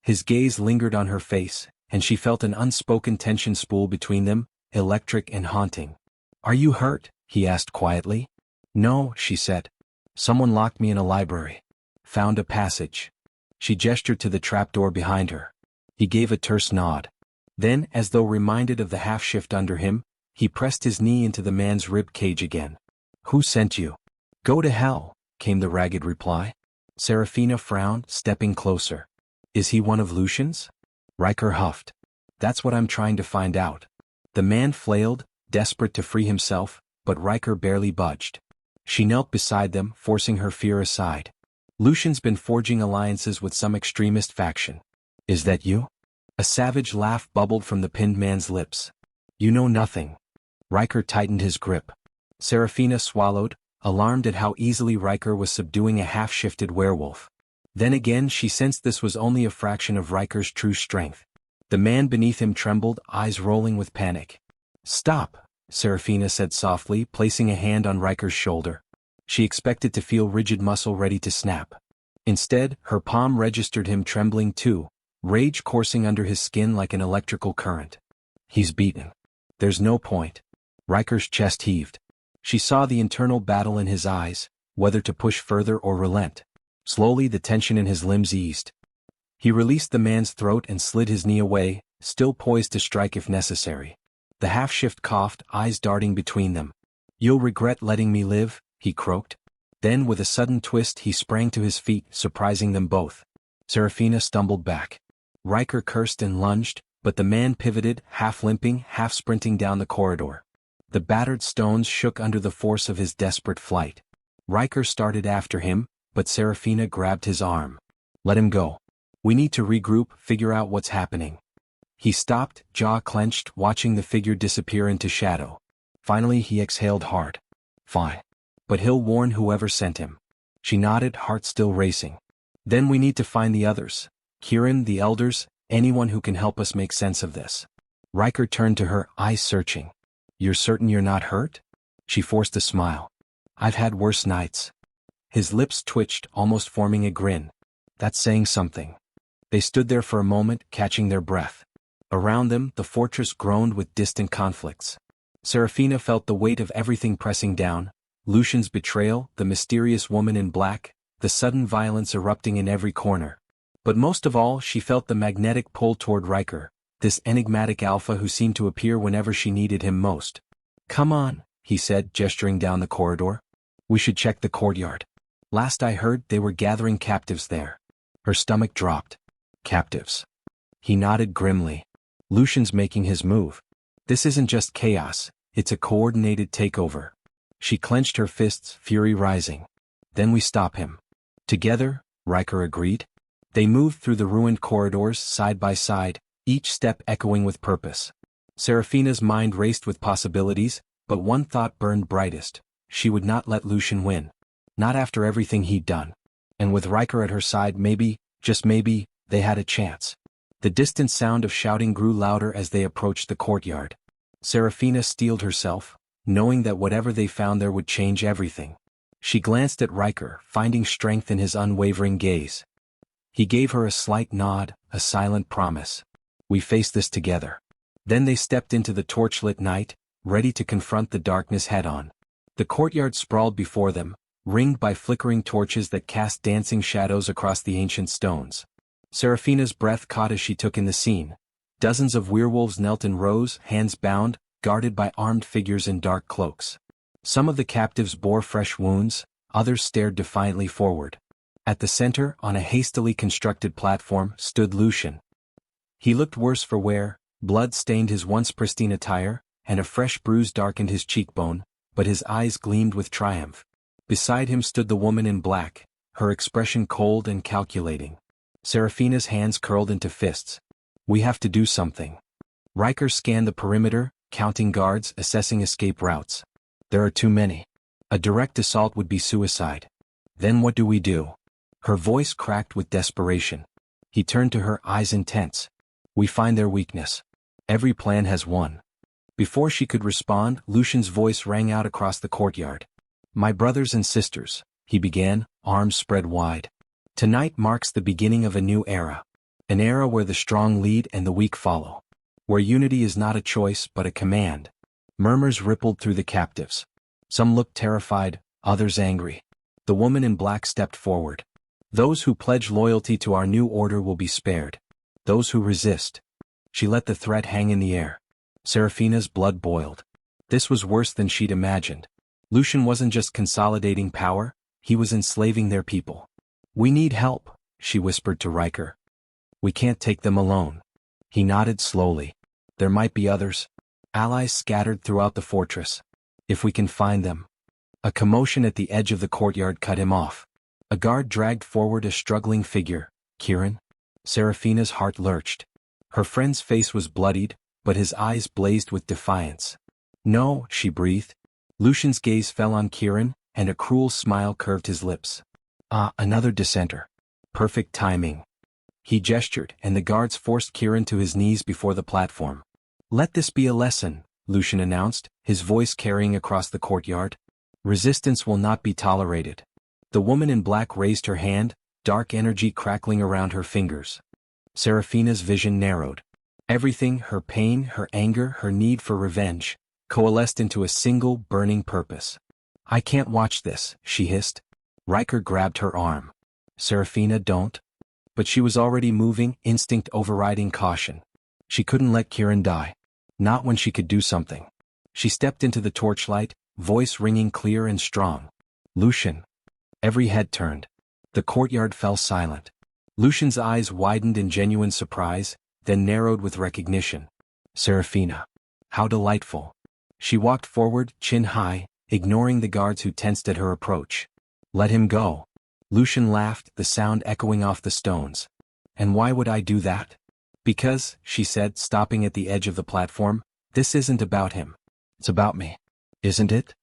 His gaze lingered on her face, and she felt an unspoken tension spool between them, electric and haunting. "Are you hurt?" he asked quietly. "No," she said. "Someone locked me in a library. Found a passage." She gestured to the trapdoor behind her. He gave a terse nod. Then, as though reminded of the half-shift under him, he pressed his knee into the man's rib cage again. "Who sent you?" "Go to hell," came the ragged reply. Serafina frowned, stepping closer. "Is he one of Lucian's?" Riker huffed. "That's what I'm trying to find out." The man flailed, desperate to free himself, but Riker barely budged. She knelt beside them, forcing her fear aside. "Lucian's been forging alliances with some extremist faction." "Is that you?" A savage laugh bubbled from the pinned man's lips. You know nothing. Riker tightened his grip. Serafina swallowed, alarmed at how easily Riker was subduing a half-shifted werewolf. Then again she sensed this was only a fraction of Riker's true strength. The man beneath him trembled, eyes rolling with panic. "Stop," Serafina said softly, placing a hand on Riker's shoulder. She expected to feel rigid muscle ready to snap. Instead, her palm registered him trembling too, rage coursing under his skin like an electrical current. He's beaten. There's no point. Riker's chest heaved. She saw the internal battle in his eyes, whether to push further or relent. Slowly the tension in his limbs eased. He released the man's throat and slid his knee away, still poised to strike if necessary. The half-shift coughed, eyes darting between them. "You'll regret letting me live," he croaked. Then with a sudden twist he sprang to his feet, surprising them both. Serafina stumbled back. Riker cursed and lunged, but the man pivoted, half limping, half sprinting down the corridor. The battered stones shook under the force of his desperate flight. Riker started after him, but Serafina grabbed his arm. "Let him go. We need to regroup, figure out what's happening." He stopped, jaw clenched, watching the figure disappear into shadow. Finally he exhaled hard. "Fine. But he'll warn whoever sent him." She nodded, heart still racing. "Then we need to find the others. Kieran, the elders, anyone who can help us make sense of this." Riker turned to her, eyes searching. "You're certain you're not hurt?" She forced a smile. "I've had worse nights." His lips twitched, almost forming a grin. "That's saying something." They stood there for a moment, catching their breath. Around them, the fortress groaned with distant conflicts. Serafina felt the weight of everything pressing down: Lucian's betrayal, the mysterious woman in black, the sudden violence erupting in every corner. But most of all she felt the magnetic pull toward Riker, this enigmatic alpha who seemed to appear whenever she needed him most. "Come on," he said, gesturing down the corridor. "We should check the courtyard. Last I heard they were gathering captives there." Her stomach dropped. "Captives?" He nodded grimly. "Lucian's making his move. This isn't just chaos, it's a coordinated takeover." She clenched her fists, fury rising. "Then we stop him." "Together," Riker agreed. They moved through the ruined corridors, side by side, each step echoing with purpose. Serafina's mind raced with possibilities, but one thought burned brightest: she would not let Lucian win. Not after everything he'd done. And with Riker at her side, maybe, just maybe, they had a chance. The distant sound of shouting grew louder as they approached the courtyard. Serafina steeled herself, knowing that whatever they found there would change everything. She glanced at Riker, finding strength in his unwavering gaze. He gave her a slight nod, a silent promise. "We face this together." Then they stepped into the torchlit night, ready to confront the darkness head-on. The courtyard sprawled before them, ringed by flickering torches that cast dancing shadows across the ancient stones. Serafina's breath caught as she took in the scene. Dozens of werewolves knelt in rows, hands bound, guarded by armed figures in dark cloaks. Some of the captives bore fresh wounds, others stared defiantly forward. At the center, on a hastily constructed platform, stood Lucian. He looked worse for wear, blood stained his once pristine attire, and a fresh bruise darkened his cheekbone, but his eyes gleamed with triumph. Beside him stood the woman in black, her expression cold and calculating. Serafina's hands curled into fists. "We have to do something." Riker scanned the perimeter, counting guards, assessing escape routes. "There are too many. A direct assault would be suicide." "Then what do we do?" Her voice cracked with desperation. He turned to her, eyes intense. "We find their weakness. Every plan has one." Before she could respond, Lucian's voice rang out across the courtyard. "My brothers and sisters," he began, arms spread wide. "Tonight marks the beginning of a new era. An era where the strong lead and the weak follow. Where unity is not a choice but a command." Murmurs rippled through the captives. Some looked terrified, others angry. The woman in black stepped forward. "Those who pledge loyalty to our new order will be spared. Those who resist." She let the threat hang in the air. Serafina's blood boiled. This was worse than she'd imagined. Lucian wasn't just consolidating power, he was enslaving their people. "We need help," she whispered to Riker. "We can't take them alone." He nodded slowly. "There might be others. Allies scattered throughout the fortress. If we can find them." A commotion at the edge of the courtyard cut him off. A guard dragged forward a struggling figure. "Kieran?" Serafina's heart lurched. Her friend's face was bloodied, but his eyes blazed with defiance. "No," she breathed. Lucian's gaze fell on Kieran, and a cruel smile curved his lips. "Ah, another dissenter. Perfect timing." He gestured, and the guards forced Kieran to his knees before the platform. "Let this be a lesson," Lucian announced, his voice carrying across the courtyard. "Resistance will not be tolerated." The woman in black raised her hand, dark energy crackling around her fingers. Seraphina's vision narrowed. Everything, her pain, her anger, her need for revenge, coalesced into a single, burning purpose. "I can't watch this," she hissed. Riker grabbed her arm. "Seraphina, don't." But she was already moving, instinct overriding caution. She couldn't let Kieran die. Not when she could do something. She stepped into the torchlight, voice ringing clear and strong. "Lucian." Every head turned. The courtyard fell silent. Lucian's eyes widened in genuine surprise, then narrowed with recognition. "Seraphina. How delightful." She walked forward, chin high, ignoring the guards who tensed at her approach. "Let him go." Lucian laughed, the sound echoing off the stones. "And why would I do that?" "Because," she said, stopping at the edge of the platform, "this isn't about him. It's about me. Isn't it?"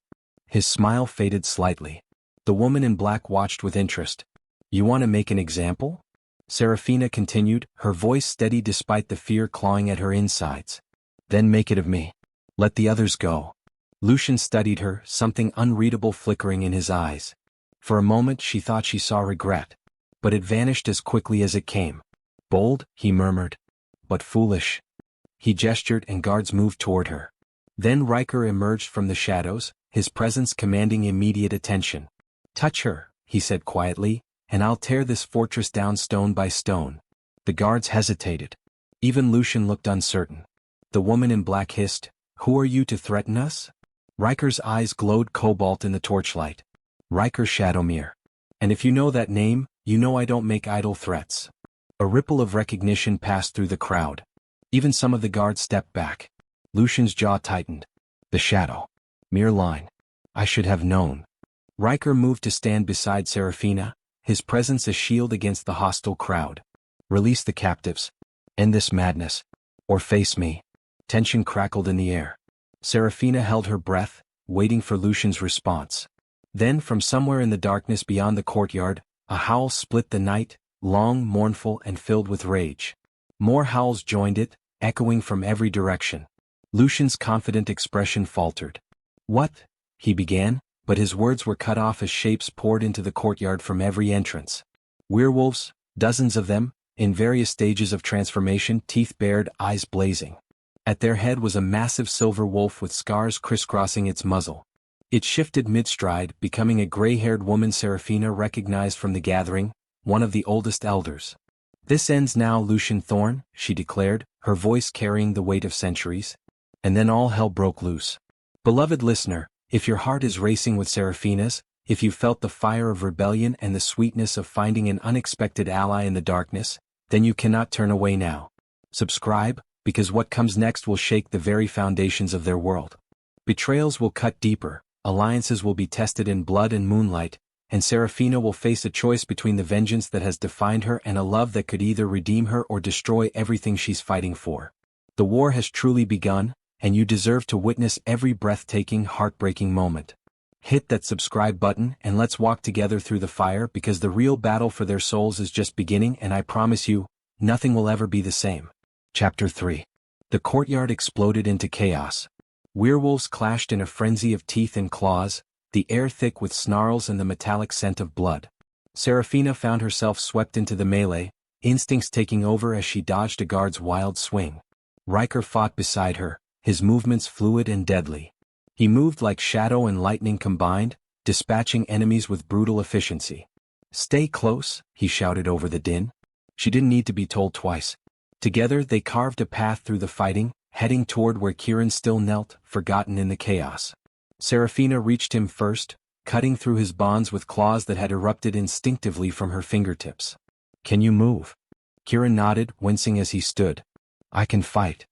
His smile faded slightly. The woman in black watched with interest. "You want to make an example?" Seraphina continued, her voice steady despite the fear clawing at her insides. "Then make it of me. Let the others go." Lucian studied her, something unreadable flickering in his eyes. For a moment she thought she saw regret. But it vanished as quickly as it came. "Bold," he murmured. "But foolish." He gestured and guards moved toward her. Then Riker emerged from the shadows, his presence commanding immediate attention. "Touch her," he said quietly, "and I'll tear this fortress down stone by stone." The guards hesitated. Even Lucian looked uncertain. The woman in black hissed, "Who are you to threaten us?" Riker's eyes glowed cobalt in the torchlight. "Riker Shadowmere. And if you know that name, you know I don't make idle threats." A ripple of recognition passed through the crowd. Even some of the guards stepped back. Lucian's jaw tightened. "The Shadow. Mere line. I should have known." Riker moved to stand beside Seraphina, his presence a shield against the hostile crowd. "Release the captives. End this madness. Or face me." Tension crackled in the air. Seraphina held her breath, waiting for Lucian's response. Then from somewhere in the darkness beyond the courtyard, a howl split the night, long, mournful, and filled with rage. More howls joined it, echoing from every direction. Lucian's confident expression faltered. "What?" he began, but his words were cut off as shapes poured into the courtyard from every entrance. Werewolves, dozens of them, in various stages of transformation, teeth bared, eyes blazing. At their head was a massive silver wolf with scars crisscrossing its muzzle. It shifted mid-stride, becoming a gray-haired woman Seraphina recognized from the gathering, one of the oldest elders. "This ends now, Lucian Thorn," she declared, her voice carrying the weight of centuries. And then all hell broke loose. Beloved listener, if your heart is racing with Seraphina's, if you felt the fire of rebellion and the sweetness of finding an unexpected ally in the darkness, then you cannot turn away now. Subscribe, because what comes next will shake the very foundations of their world. Betrayals will cut deeper, alliances will be tested in blood and moonlight, and Seraphina will face a choice between the vengeance that has defined her and a love that could either redeem her or destroy everything she's fighting for. The war has truly begun, and you deserve to witness every breathtaking, heartbreaking moment. Hit that subscribe button and let's walk together through the fire, because the real battle for their souls is just beginning, and I promise you, nothing will ever be the same. Chapter 3. The courtyard exploded into chaos. Werewolves clashed in a frenzy of teeth and claws, the air thick with snarls and the metallic scent of blood. Seraphina found herself swept into the melee, instincts taking over as she dodged a guard's wild swing. Riker fought beside her, his movements fluid and deadly. He moved like shadow and lightning combined, dispatching enemies with brutal efficiency. "Stay close," he shouted over the din. She didn't need to be told twice. Together they carved a path through the fighting, heading toward where Kieran still knelt, forgotten in the chaos. Seraphina reached him first, cutting through his bonds with claws that had erupted instinctively from her fingertips. "Can you move?" Kieran nodded, wincing as he stood. "I can fight."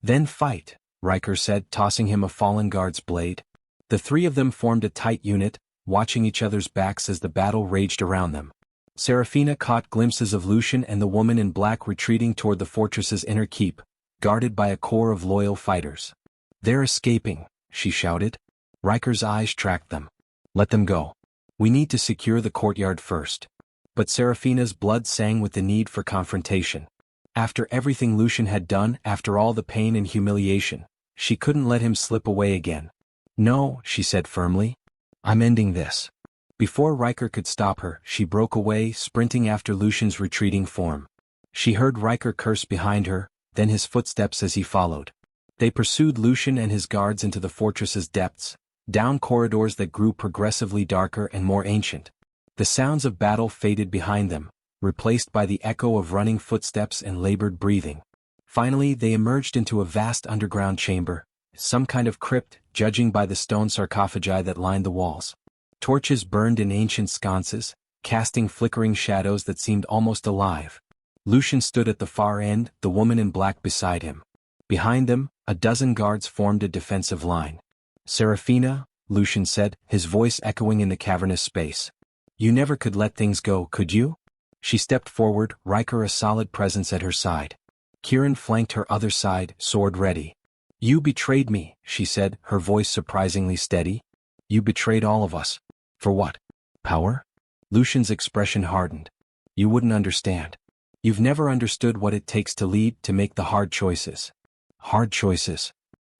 "Then fight," Riker said, tossing him a fallen guard's blade. The three of them formed a tight unit, watching each other's backs as the battle raged around them. Seraphina caught glimpses of Lucian and the woman in black retreating toward the fortress's inner keep, guarded by a corps of loyal fighters. "They're escaping," she shouted. Riker's eyes tracked them. "Let them go. We need to secure the courtyard first." But Serafina's blood sang with the need for confrontation. After everything Lucian had done, after all the pain and humiliation, she couldn't let him slip away again. "No," she said firmly. "I'm ending this." Before Riker could stop her, she broke away, sprinting after Lucian's retreating form. She heard Riker curse behind her, then his footsteps as he followed. They pursued Lucian and his guards into the fortress's depths, down corridors that grew progressively darker and more ancient. The sounds of battle faded behind them, replaced by the echo of running footsteps and labored breathing. Finally, they emerged into a vast underground chamber, some kind of crypt, judging by the stone sarcophagi that lined the walls. Torches burned in ancient sconces, casting flickering shadows that seemed almost alive. Lucian stood at the far end, the woman in black beside him. Behind them, a dozen guards formed a defensive line. "Serafina," Lucian said, his voice echoing in the cavernous space. "You never could let things go, could you?" She stepped forward, Riker a solid presence at her side. Kieran flanked her other side, sword ready. "You betrayed me," she said, her voice surprisingly steady. "You betrayed all of us. For what? Power?" Lucian's expression hardened. "You wouldn't understand. You've never understood what it takes to lead, to make the hard choices." "Hard choices?"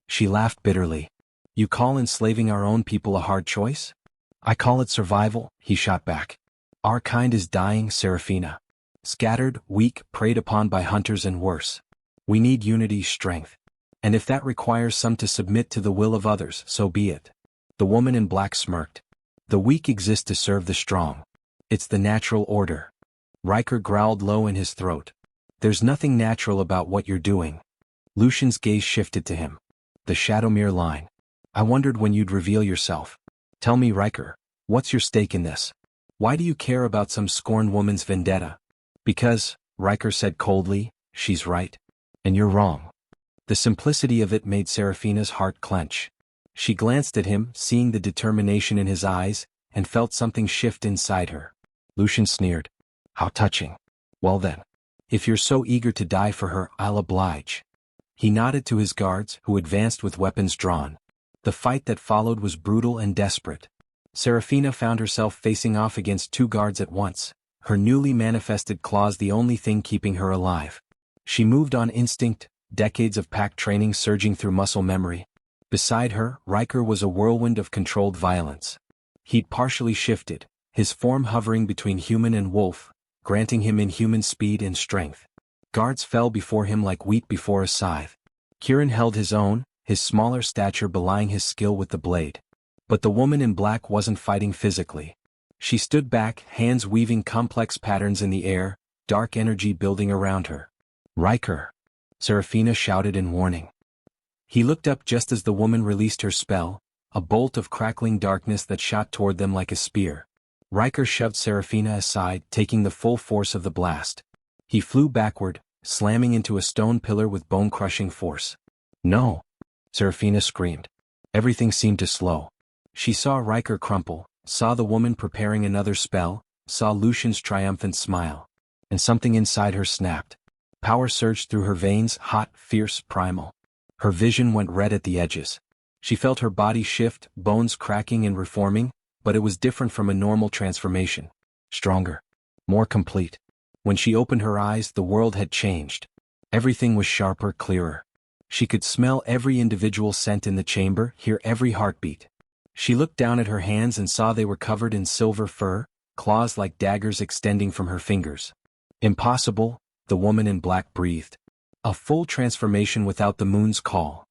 She laughed bitterly. "You call enslaving our own people a hard choice?" "I call it survival," he shot back. "Our kind is dying, Serafina. Scattered, weak, preyed upon by hunters and worse. We need unity, strength. And if that requires some to submit to the will of others, so be it." The woman in black smirked. "The weak exist to serve the strong. It's the natural order." Riker growled low in his throat. "There's nothing natural about what you're doing." Lucian's gaze shifted to him. "The Shadowmere line. I wondered when you'd reveal yourself. Tell me, Riker, what's your stake in this? Why do you care about some scorned woman's vendetta?" "Because," Riker said coldly, "she's right. And you're wrong." The simplicity of it made Serafina's heart clench. She glanced at him, seeing the determination in his eyes, and felt something shift inside her. Lucian sneered. "How touching. Well then. If you're so eager to die for her, I'll oblige." He nodded to his guards, who advanced with weapons drawn. The fight that followed was brutal and desperate. Serafina found herself facing off against two guards at once, her newly manifested claws the only thing keeping her alive. She moved on instinct, decades of pack training surging through muscle memory. Beside her, Riker was a whirlwind of controlled violence. He'd partially shifted, his form hovering between human and wolf, granting him inhuman speed and strength. Guards fell before him like wheat before a scythe. Kieran held his own, his smaller stature belying his skill with the blade. But the woman in black wasn't fighting physically. She stood back, hands weaving complex patterns in the air, dark energy building around her. "Riker!" Serafina shouted in warning. He looked up just as the woman released her spell, a bolt of crackling darkness that shot toward them like a spear. Riker shoved Serafina aside, taking the full force of the blast. He flew backward, slamming into a stone pillar with bone-crushing force. "No!" Serafina screamed. Everything seemed to slow. She saw Riker crumple, saw the woman preparing another spell, saw Lucian's triumphant smile. And something inside her snapped. Power surged through her veins, hot, fierce, primal. Her vision went red at the edges. She felt her body shift, bones cracking and reforming, but it was different from a normal transformation. Stronger. More complete. When she opened her eyes, the world had changed. Everything was sharper, clearer. She could smell every individual scent in the chamber, hear every heartbeat. She looked down at her hands and saw they were covered in silver fur, claws like daggers extending from her fingers. "Impossible," the woman in black breathed. "A full transformation without the moon's call."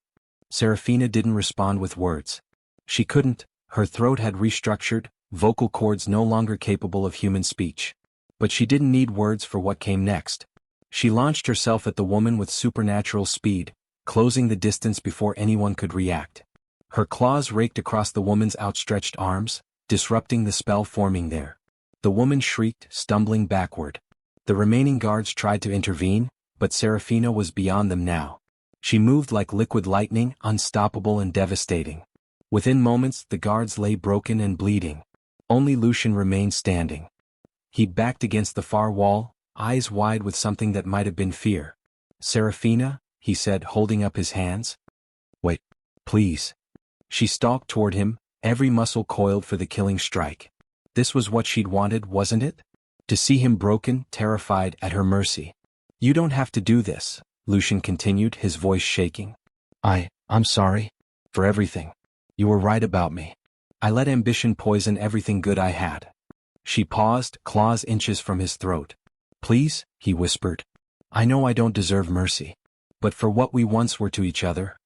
Serafina didn't respond with words. She couldn't, her throat had restructured, vocal cords no longer capable of human speech. But she didn't need words for what came next. She launched herself at the woman with supernatural speed, closing the distance before anyone could react. Her claws raked across the woman's outstretched arms, disrupting the spell forming there. The woman shrieked, stumbling backward. The remaining guards tried to intervene, but Serafina was beyond them now. She moved like liquid lightning, unstoppable and devastating. Within moments, the guards lay broken and bleeding. Only Lucian remained standing. He backed against the far wall, eyes wide with something that might have been fear. "Serafina," he said, holding up his hands. Wait, please. She stalked toward him, every muscle coiled for the killing strike. This was what she'd wanted, wasn't it? To see him broken, terrified, at her mercy. You don't have to do this, Lucian continued, his voice shaking. I'm sorry. For everything. You were right about me. I let ambition poison everything good I had. She paused, claws inches from his throat. Please, he whispered. I know I don't deserve mercy. But for what we once were to each other.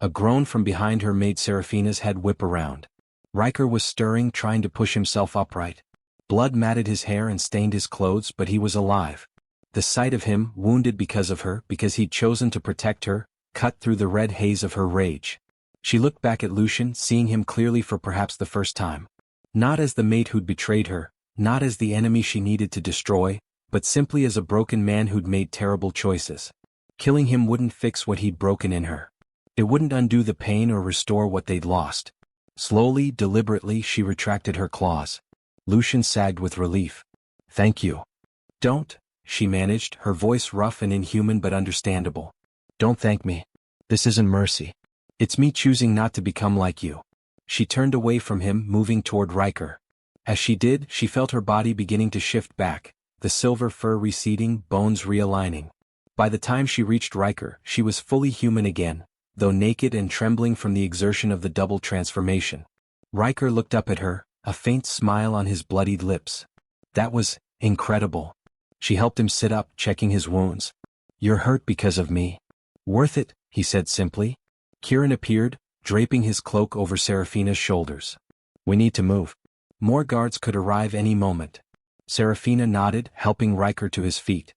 A groan from behind her made Serafina's head whip around. Riker was stirring, trying to push himself upright. Blood matted his hair and stained his clothes, but he was alive. The sight of him, wounded because of her, because he'd chosen to protect her, cut through the red haze of her rage. She looked back at Lucian, seeing him clearly for perhaps the first time. Not as the mate who'd betrayed her, not as the enemy she needed to destroy, but simply as a broken man who'd made terrible choices. Killing him wouldn't fix what he'd broken in her. It wouldn't undo the pain or restore what they'd lost. Slowly, deliberately, she retracted her claws. Lucian sagged with relief. Thank you. Don't, she managed, her voice rough and inhuman but understandable. Don't thank me. This isn't mercy. It's me choosing not to become like you. She turned away from him, moving toward Riker. As she did, she felt her body beginning to shift back, the silver fur receding, bones realigning. By the time she reached Riker, she was fully human again, though naked and trembling from the exertion of the double transformation. Riker looked up at her, a faint smile on his bloodied lips. That was incredible. She helped him sit up, checking his wounds. You're hurt because of me. Worth it, he said simply. Kieran appeared, draping his cloak over Serafina's shoulders. We need to move. More guards could arrive any moment. Serafina nodded, helping Riker to his feet.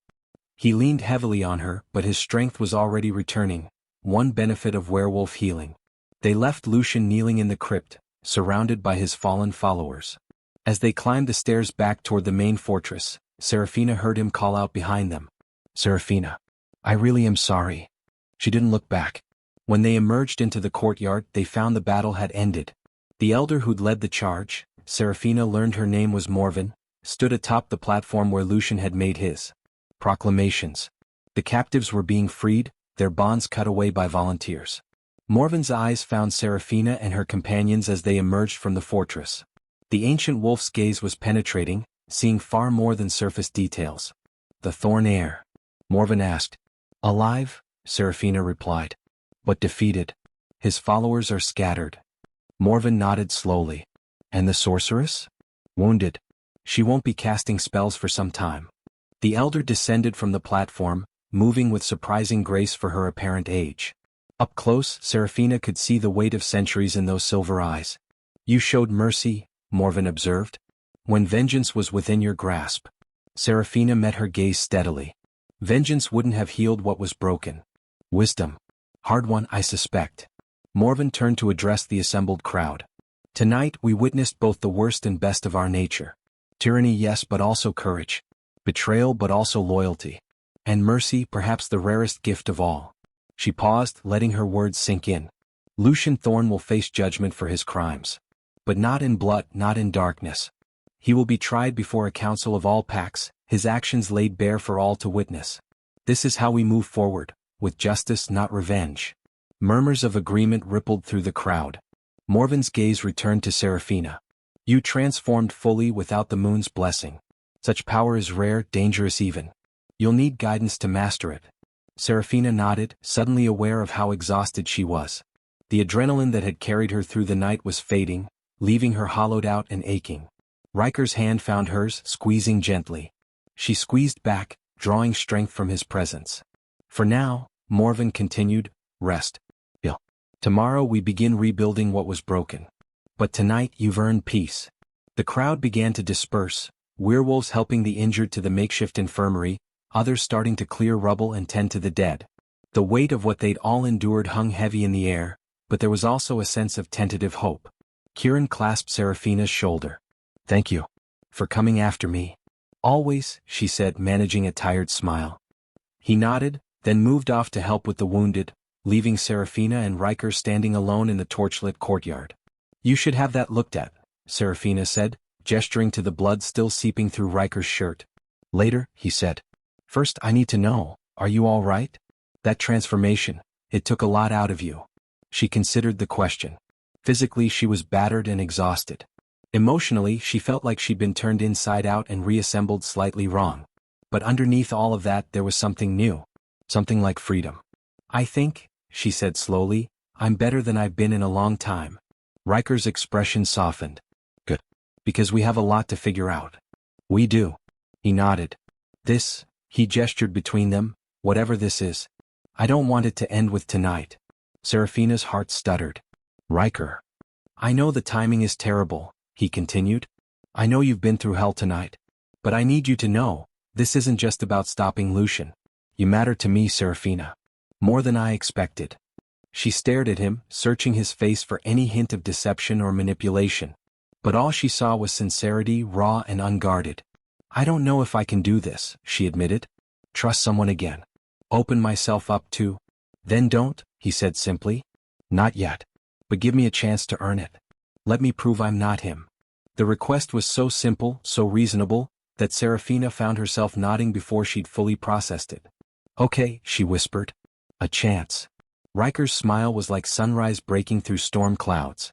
He leaned heavily on her, but his strength was already returning, one benefit of werewolf healing. They left Lucian kneeling in the crypt, surrounded by his fallen followers. As they climbed the stairs back toward the main fortress, Serafina heard him call out behind them. Serafina. I really am sorry. She didn't look back. When they emerged into the courtyard, they found the battle had ended. The elder who'd led the charge, Serafina learned her name was Morven, stood atop the platform where Lucian had made his proclamations. The captives were being freed, their bonds cut away by volunteers. Morven's eyes found Serafina and her companions as they emerged from the fortress. The ancient wolf's gaze was penetrating, seeing far more than surface details. The Thorn heir? Morven asked. Alive? Serafina replied. But defeated. His followers are scattered. Morven nodded slowly. And the sorceress? Wounded. She won't be casting spells for some time. The elder descended from the platform, moving with surprising grace for her apparent age. Up close, Serafina could see the weight of centuries in those silver eyes. You showed mercy, Morven observed. When vengeance was within your grasp. Serafina met her gaze steadily. Vengeance wouldn't have healed what was broken. Wisdom. Hard one, I suspect. Morven turned to address the assembled crowd. Tonight we witnessed both the worst and best of our nature. Tyranny, yes, but also courage. Betrayal, but also loyalty. And mercy, perhaps the rarest gift of all. She paused, letting her words sink in. Lucian Thorn will face judgment for his crimes. But not in blood, not in darkness. He will be tried before a council of all packs, his actions laid bare for all to witness. This is how we move forward, with justice, not revenge. Murmurs of agreement rippled through the crowd. Morven's gaze returned to Serafina. You transformed fully without the moon's blessing. Such power is rare, dangerous even. You'll need guidance to master it. Serafina nodded, suddenly aware of how exhausted she was. The adrenaline that had carried her through the night was fading, leaving her hollowed out and aching. Riker's hand found hers, squeezing gently. She squeezed back, drawing strength from his presence. For now, Morven continued, rest. Tomorrow we begin rebuilding what was broken. But tonight you've earned peace. The crowd began to disperse, werewolves helping the injured to the makeshift infirmary, others starting to clear rubble and tend to the dead. The weight of what they'd all endured hung heavy in the air, but there was also a sense of tentative hope. Kieran clasped Serafina's shoulder. Thank you. For coming after me. Always, she said, managing a tired smile. He nodded, then moved off to help with the wounded, leaving Serafina and Riker standing alone in the torchlit courtyard. You should have that looked at, Serafina said, gesturing to the blood still seeping through Riker's shirt. Later, he said. First I need to know, are you all right? That transformation, it took a lot out of you. She considered the question. Physically she was battered and exhausted. Emotionally she felt like she'd been turned inside out and reassembled slightly wrong. But underneath all of that there was something new. Something like freedom. I think, she said slowly, I'm better than I've been in a long time. Riker's expression softened. Good. Because we have a lot to figure out. We do. He nodded. This, he gestured between them, whatever this is. I don't want it to end with tonight. Serafina's heart stuttered. Riker. I know the timing is terrible, he continued. I know you've been through hell tonight. But I need you to know, this isn't just about stopping Lucian. You matter to me, Serafina. More than I expected. She stared at him, searching his face for any hint of deception or manipulation. But all she saw was sincerity, raw and unguarded. I don't know if I can do this, she admitted. Trust someone again. Open myself up to. Then don't, he said simply. Not yet. But give me a chance to earn it. Let me prove I'm not him. The request was so simple, so reasonable, that Serafina found herself nodding before she'd fully processed it. Okay, she whispered. A chance. Riker's smile was like sunrise breaking through storm clouds.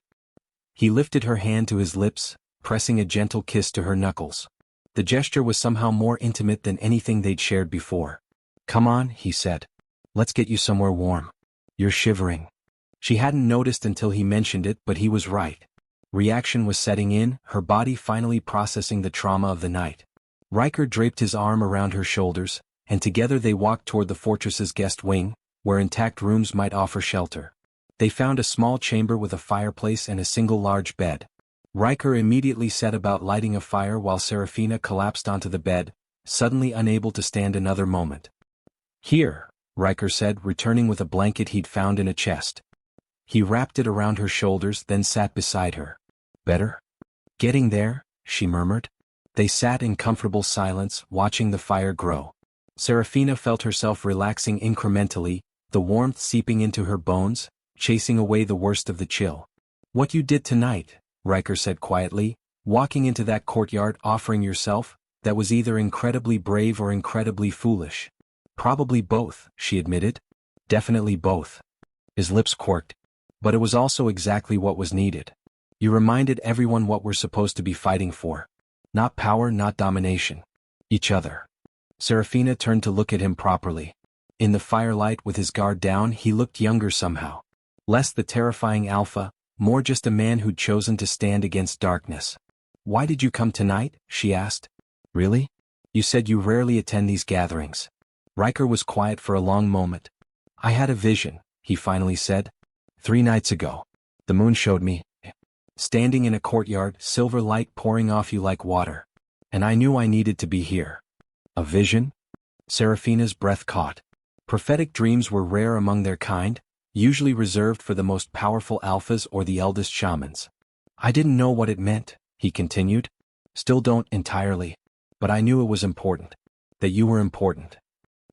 He lifted her hand to his lips, pressing a gentle kiss to her knuckles. The gesture was somehow more intimate than anything they'd shared before. Come on, he said. Let's get you somewhere warm. You're shivering. She hadn't noticed until he mentioned it, but he was right. Reaction was setting in, her body finally processing the trauma of the night. Riker draped his arm around her shoulders, and together they walked toward the fortress's guest wing, where intact rooms might offer shelter. They found a small chamber with a fireplace and a single large bed. Riker immediately set about lighting a fire while Serafina collapsed onto the bed, suddenly unable to stand another moment. Here, Riker said, returning with a blanket he'd found in a chest. He wrapped it around her shoulders, then sat beside her. Better? Getting there, she murmured. They sat in comfortable silence, watching the fire grow. Serafina felt herself relaxing incrementally, the warmth seeping into her bones, chasing away the worst of the chill. What you did tonight, Riker said quietly, walking into that courtyard offering yourself, that was either incredibly brave or incredibly foolish. Probably both, she admitted. Definitely both. His lips quirked. But it was also exactly what was needed. You reminded everyone what we're supposed to be fighting for. Not power, not domination. Each other. Serafina turned to look at him properly. In the firelight with his guard down he looked younger somehow. Less the terrifying alpha, more just a man who'd chosen to stand against darkness. Why did you come tonight? She asked. Really? You said you rarely attend these gatherings. Riker was quiet for a long moment. I had a vision, he finally said. 3 nights ago. The moon showed me. Standing in a courtyard, silver light pouring off you like water. And I knew I needed to be here. A vision? Serafina's breath caught. Prophetic dreams were rare among their kind, usually reserved for the most powerful alphas or the eldest shamans. I didn't know what it meant, he continued. Still don't entirely. But I knew it was important. That you were important.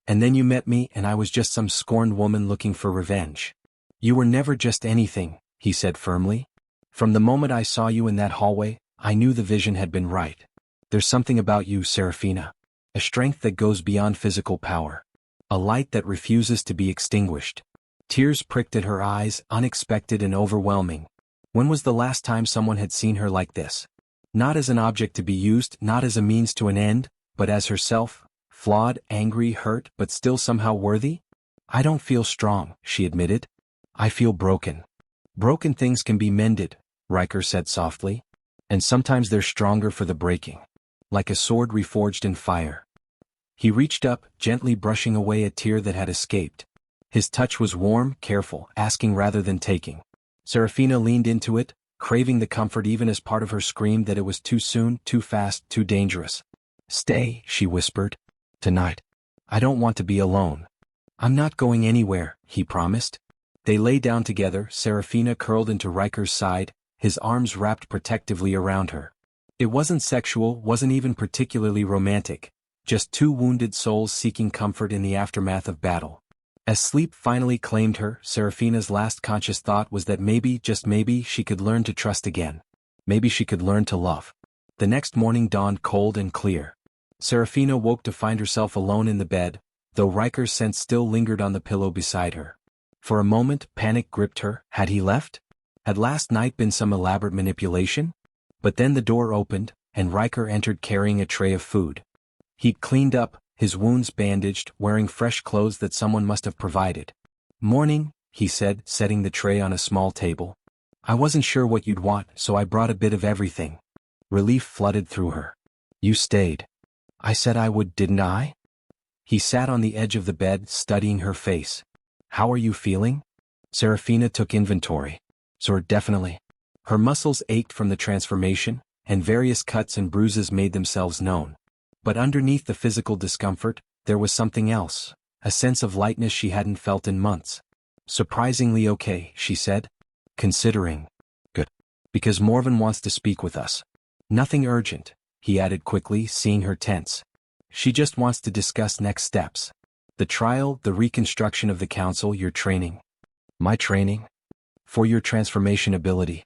And then you met me and I was just some scorned woman looking for revenge. You were never just anything, he said firmly. From the moment I saw you in that hallway, I knew the vision had been right. There's something about you, Serafina. A strength that goes beyond physical power. A light that refuses to be extinguished. Tears pricked at her eyes, unexpected and overwhelming. When was the last time someone had seen her like this? Not as an object to be used, not as a means to an end, but as herself, flawed, angry, hurt, but still somehow worthy? I don't feel strong, she admitted. I feel broken. Broken things can be mended, Riker said softly. And sometimes they're stronger for the breaking. Like a sword reforged in fire. He reached up, gently brushing away a tear that had escaped. His touch was warm, careful, asking rather than taking. Serafina leaned into it, craving the comfort even as part of her screamed that it was too soon, too fast, too dangerous. Stay, she whispered. Tonight. I don't want to be alone. I'm not going anywhere, he promised. They lay down together, Serafina curled into Riker's side, his arms wrapped protectively around her. It wasn't sexual, wasn't even particularly romantic, just 2 wounded souls seeking comfort in the aftermath of battle. As sleep finally claimed her, Serafina's last conscious thought was that maybe, just maybe, she could learn to trust again. Maybe she could learn to love. The next morning dawned cold and clear. Serafina woke to find herself alone in the bed, though Riker's scent still lingered on the pillow beside her. For a moment, panic gripped her. Had he left? Had last night been some elaborate manipulation? But then the door opened, and Riker entered carrying a tray of food. He'd cleaned up, his wounds bandaged, wearing fresh clothes that someone must have provided. "Morning," he said, setting the tray on a small table. "I wasn't sure what you'd want, so I brought a bit of everything." Relief flooded through her. "You stayed. I said I would, didn't I?" He sat on the edge of the bed, studying her face. "How are you feeling?" Serafina took inventory. "Sore, definitely." Her muscles ached from the transformation, and various cuts and bruises made themselves known. But underneath the physical discomfort, there was something else, a sense of lightness she hadn't felt in months. "Surprisingly okay," she said. "Considering." "Good. Because Morven wants to speak with us." "Nothing urgent," he added quickly, seeing her tense. "She just wants to discuss next steps. The trial, the reconstruction of the council, your training." "My training?" "For your transformation ability.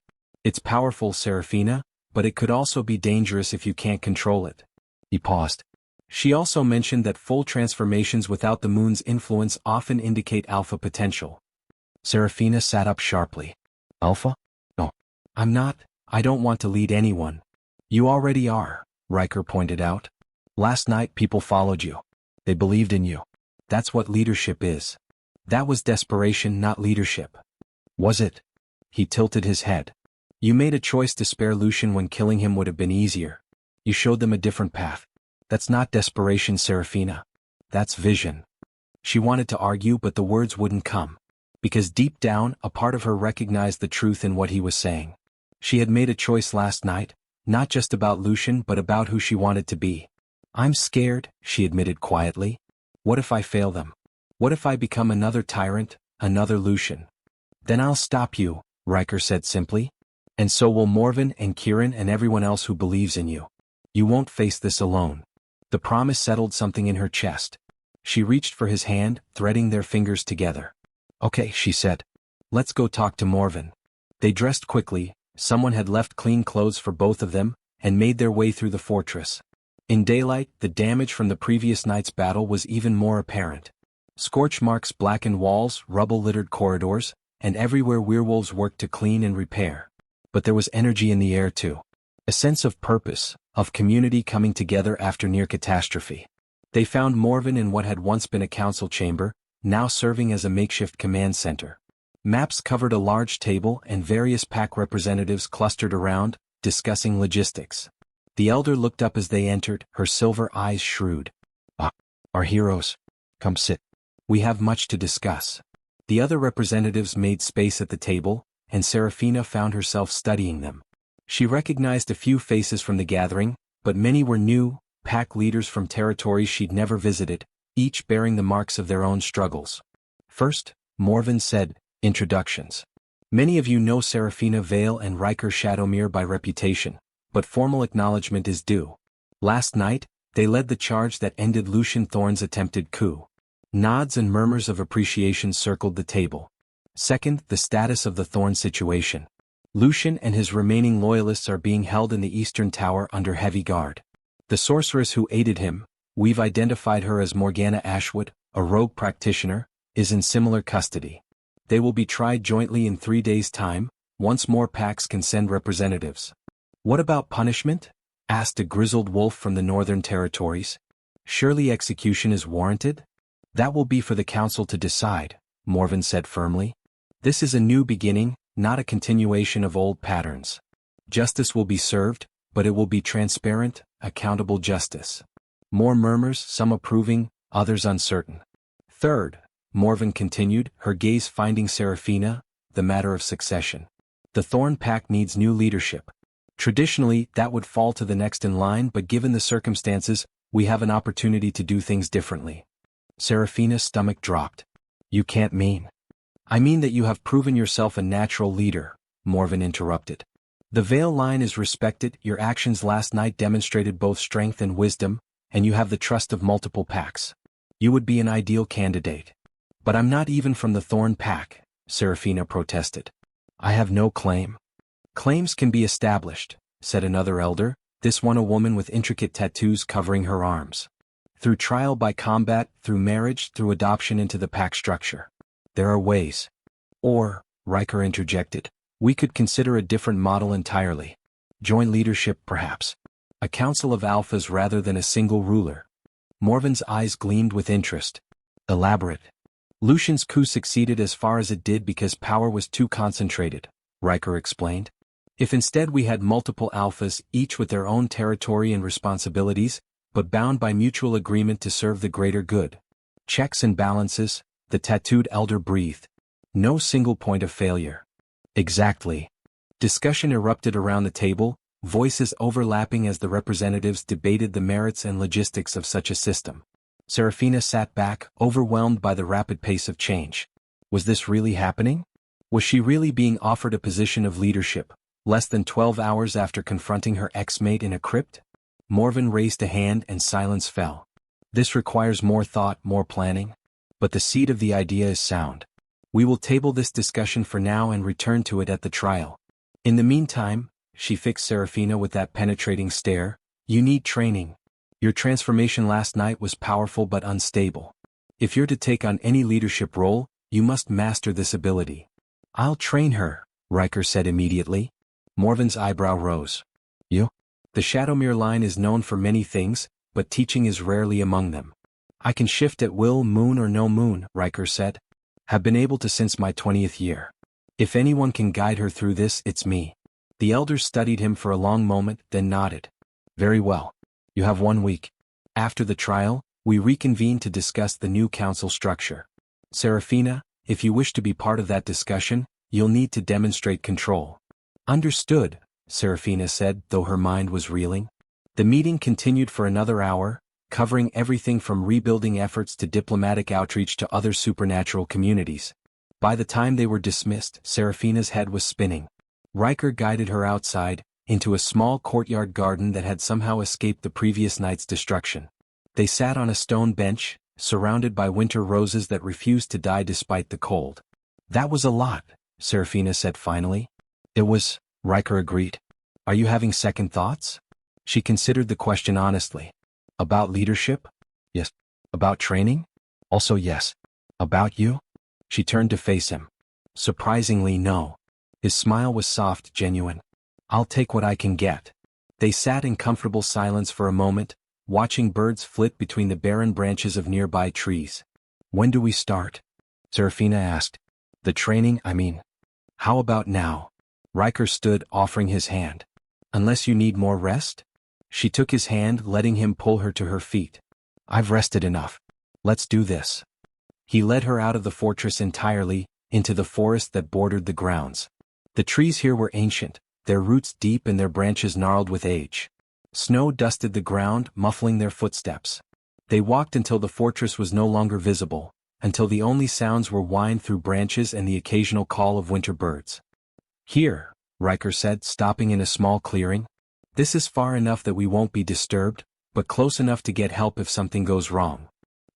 It's powerful, Serafina, but it could also be dangerous if you can't control it." He paused. "She also mentioned that full transformations without the moon's influence often indicate alpha potential." Serafina sat up sharply. "Alpha? No. I'm not. I don't want to lead anyone." "You already are," Riker pointed out. "Last night people followed you. They believed in you. That's what leadership is." "That was desperation, not leadership." "Was it?" He tilted his head. "You made a choice to spare Lucian when killing him would have been easier. You showed them a different path. That's not desperation, Serafina. That's vision." She wanted to argue, but the words wouldn't come. Because deep down, a part of her recognized the truth in what he was saying. She had made a choice last night, not just about Lucian but about who she wanted to be. "I'm scared," she admitted quietly. "What if I fail them? What if I become another tyrant, another Lucian?" "Then I'll stop you," Riker said simply. "And so will Morven and Kieran and everyone else who believes in you. You won't face this alone." The promise settled something in her chest. She reached for his hand, threading their fingers together. "Okay," she said. "Let's go talk to Morven." They dressed quickly. Someone had left clean clothes for both of them, and made their way through the fortress. In daylight, the damage from the previous night's battle was even more apparent. Scorch marks blackened walls, rubble-littered corridors, and everywhere werewolves worked to clean and repair. But there was energy in the air too. A sense of purpose, of community coming together after near catastrophe. They found Morven in what had once been a council chamber, now serving as a makeshift command center. Maps covered a large table and various pack representatives clustered around, discussing logistics. The elder looked up as they entered, her silver eyes shrewd. "Ah, our heroes. Come sit. We have much to discuss." The other representatives made space at the table, and Serafina found herself studying them. She recognized a few faces from the gathering, but many were new, pack leaders from territories she'd never visited, each bearing the marks of their own struggles. First, Morven said, "Introductions. Many of you know Serafina Vale and Riker Shadowmere by reputation, but formal acknowledgement is due. Last night, they led the charge that ended Lucian Thorne's attempted coup." Nods and murmurs of appreciation circled the table. Second, the status of the Thorne situation. Lucian and his remaining loyalists are being held in the Eastern Tower under heavy guard. The sorceress who aided him, we've identified her as Morgana Ashwood, a rogue practitioner, is in similar custody. They will be tried jointly in 3 days' time, once more packs can send representatives. "What about punishment?" asked a grizzled wolf from the Northern Territories. "Surely execution is warranted?" "That will be for the council to decide," Morven said firmly. "This is a new beginning, not a continuation of old patterns. Justice will be served, but it will be transparent, accountable justice." More murmurs, some approving, others uncertain. Third, Morven continued, her gaze finding Serafina, the matter of succession. "The Thorn Pack needs new leadership. Traditionally, that would fall to the next in line, but given the circumstances, we have an opportunity to do things differently." Serafina's stomach dropped. "You can't mean." "I mean that you have proven yourself a natural leader," Morven interrupted. "The Vale line is respected, your actions last night demonstrated both strength and wisdom, and you have the trust of multiple packs. You would be an ideal candidate." "But I'm not even from the Thorn Pack," Serafina protested. "I have no claim." "Claims can be established," said another elder, this one a woman with intricate tattoos covering her arms. Through trial by combat, through marriage, through adoption into the pack structure. There are ways. Or, Riker interjected, we could consider a different model entirely. Joint leadership, perhaps. A council of alphas rather than a single ruler. Morven's eyes gleamed with interest. Elaborate. Lucian's coup succeeded as far as it did because power was too concentrated, Riker explained. If instead we had multiple alphas, each with their own territory and responsibilities, but bound by mutual agreement to serve the greater good. Checks and balances, the tattooed elder breathed. No single point of failure. Exactly. Discussion erupted around the table, voices overlapping as the representatives debated the merits and logistics of such a system. Serafina sat back, overwhelmed by the rapid pace of change. Was this really happening? Was she really being offered a position of leadership, less than 12 hours after confronting her ex-mate in a crypt? Morven raised a hand and silence fell. This requires more thought, more planning. But the seed of the idea is sound. We will table this discussion for now and return to it at the trial. In the meantime, she fixed Serafina with that penetrating stare, you need training. Your transformation last night was powerful but unstable. If you're to take on any leadership role, you must master this ability. I'll train her, Riker said immediately. Morven's eyebrow rose. You? The Shadowmere line is known for many things, but teaching is rarely among them. I can shift at will, moon or no moon, Riker said. Have been able to since my 20th year. If anyone can guide her through this, it's me. The elders studied him for a long moment, then nodded. Very well. You have 1 week. After the trial, we reconvene to discuss the new council structure. Serafina, if you wish to be part of that discussion, you'll need to demonstrate control. Understood, Serafina said, though her mind was reeling. The meeting continued for another hour, covering everything from rebuilding efforts to diplomatic outreach to other supernatural communities. By the time they were dismissed, Serafina's head was spinning. Riker guided her outside, into a small courtyard garden that had somehow escaped the previous night's destruction. They sat on a stone bench, surrounded by winter roses that refused to die despite the cold. That was a lot, Serafina said finally. It was, Riker agreed. Are you having second thoughts? She considered the question honestly. About leadership? Yes. About training? Also yes. About you? She turned to face him. Surprisingly, no. His smile was soft, genuine. I'll take what I can get. They sat in comfortable silence for a moment, watching birds flit between the barren branches of nearby trees. When do we start? Serafina asked. The training, I mean. How about now? Riker stood, offering his hand. Unless you need more rest? She took his hand, letting him pull her to her feet. I've rested enough. Let's do this. He led her out of the fortress entirely, into the forest that bordered the grounds. The trees here were ancient, their roots deep and their branches gnarled with age. Snow dusted the ground, muffling their footsteps. They walked until the fortress was no longer visible, until the only sounds were whined through branches and the occasional call of winter birds. Here, Riker said, stopping in a small clearing. This is far enough that we won't be disturbed, but close enough to get help if something goes wrong.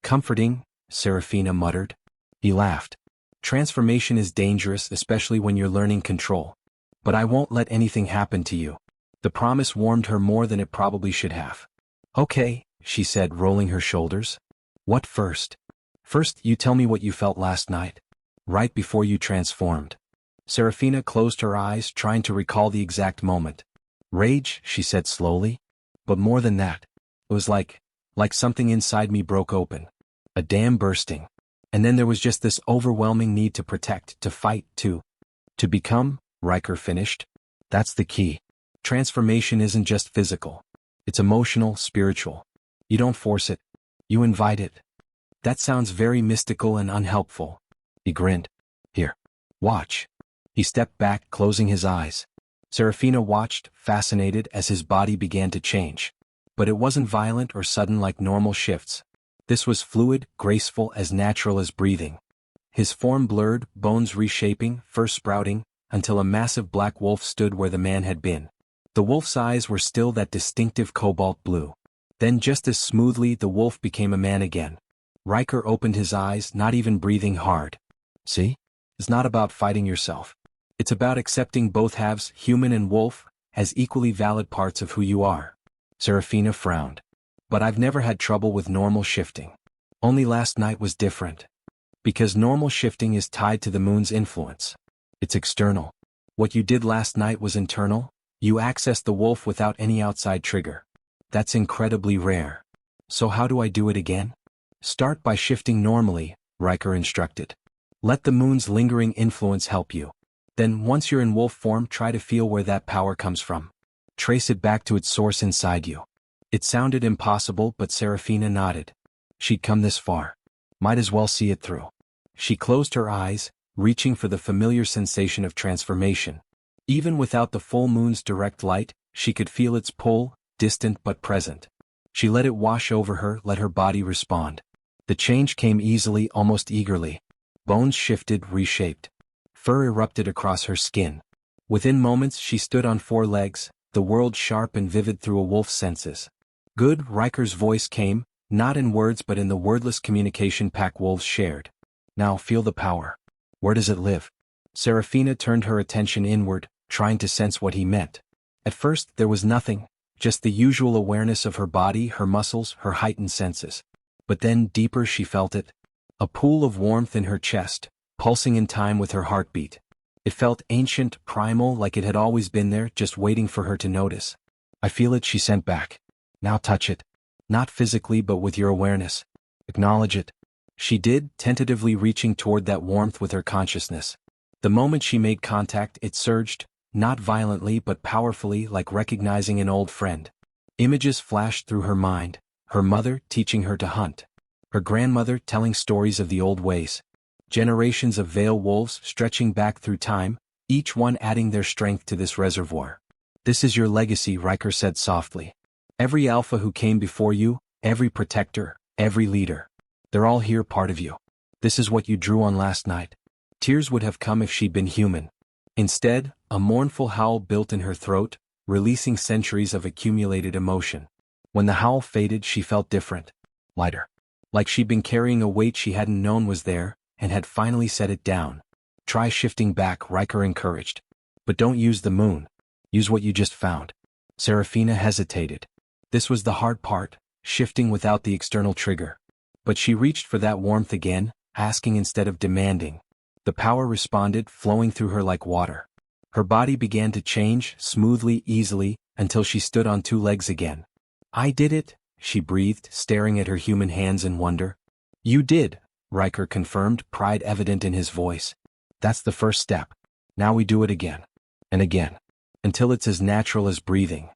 Comforting, Serafina muttered. He laughed. Transformation is dangerous, especially when you're learning control. But I won't let anything happen to you. The promise warmed her more than it probably should have. Okay, she said, rolling her shoulders. What first? First, you tell me what you felt last night. Right before you transformed. Serafina closed her eyes, trying to recall the exact moment. Rage, she said slowly. But more than that. It was like something inside me broke open. A dam bursting. And then there was just this overwhelming need to protect, to fight, to become, Riker finished. That's the key. Transformation isn't just physical. It's emotional, spiritual. You don't force it. You invite it. That sounds very mystical and unhelpful. He grinned. Here. Watch. He stepped back, closing his eyes. Serafina watched, fascinated, as his body began to change. But it wasn't violent or sudden like normal shifts. This was fluid, graceful, as natural as breathing. His form blurred, bones reshaping, first sprouting, until a massive black wolf stood where the man had been. The wolf's eyes were still that distinctive cobalt blue. Then just as smoothly the wolf became a man again. Riker opened his eyes, not even breathing hard. See? It's not about fighting yourself. It's about accepting both halves, human and wolf, as equally valid parts of who you are. Serafina frowned. But I've never had trouble with normal shifting. Only last night was different. Because normal shifting is tied to the moon's influence. It's external. What you did last night was internal. You accessed the wolf without any outside trigger. That's incredibly rare. So how do I do it again? Start by shifting normally, Riker instructed. Let the moon's lingering influence help you. Then, once you're in wolf form, try to feel where that power comes from. Trace it back to its source inside you. It sounded impossible, but Serafina nodded. She'd come this far. Might as well see it through. She closed her eyes, reaching for the familiar sensation of transformation. Even without the full moon's direct light, she could feel its pull, distant but present. She let it wash over her, let her body respond. The change came easily, almost eagerly. Bones shifted, reshaped. Fur erupted across her skin. Within moments she stood on 4 legs, the world sharp and vivid through a wolf's senses. Good, Riker's voice came, not in words but in the wordless communication pack wolves shared. Now feel the power. Where does it live? Serafina turned her attention inward, trying to sense what he meant. At first there was nothing, just the usual awareness of her body, her muscles, her heightened senses. But then deeper she felt it. A pool of warmth in her chest, pulsing in time with her heartbeat. It felt ancient, primal, like it had always been there, just waiting for her to notice. I feel it, she sent back. Now touch it. Not physically but with your awareness. Acknowledge it. She did, tentatively reaching toward that warmth with her consciousness. The moment she made contact, it surged, not violently but powerfully, like recognizing an old friend. Images flashed through her mind, her mother teaching her to hunt. Her grandmother telling stories of the old ways. Generations of Vale wolves stretching back through time, each one adding their strength to this reservoir. This is your legacy, Riker said softly. Every alpha who came before you, every protector, every leader. They're all here, part of you. This is what you drew on last night. Tears would have come if she'd been human. Instead, a mournful howl built in her throat, releasing centuries of accumulated emotion. When the howl faded, she felt different. Lighter. Like she'd been carrying a weight she hadn't known was there, and had finally set it down. Try shifting back, Riker encouraged. But don't use the moon. Use what you just found. Serafina hesitated. This was the hard part, shifting without the external trigger. But she reached for that warmth again, asking instead of demanding. The power responded, flowing through her like water. Her body began to change, smoothly, easily, until she stood on 2 legs again. I did it, she breathed, staring at her human hands in wonder. You did, Riker confirmed, pride evident in his voice. That's the first step. Now we do it again. And again. Until it's as natural as breathing.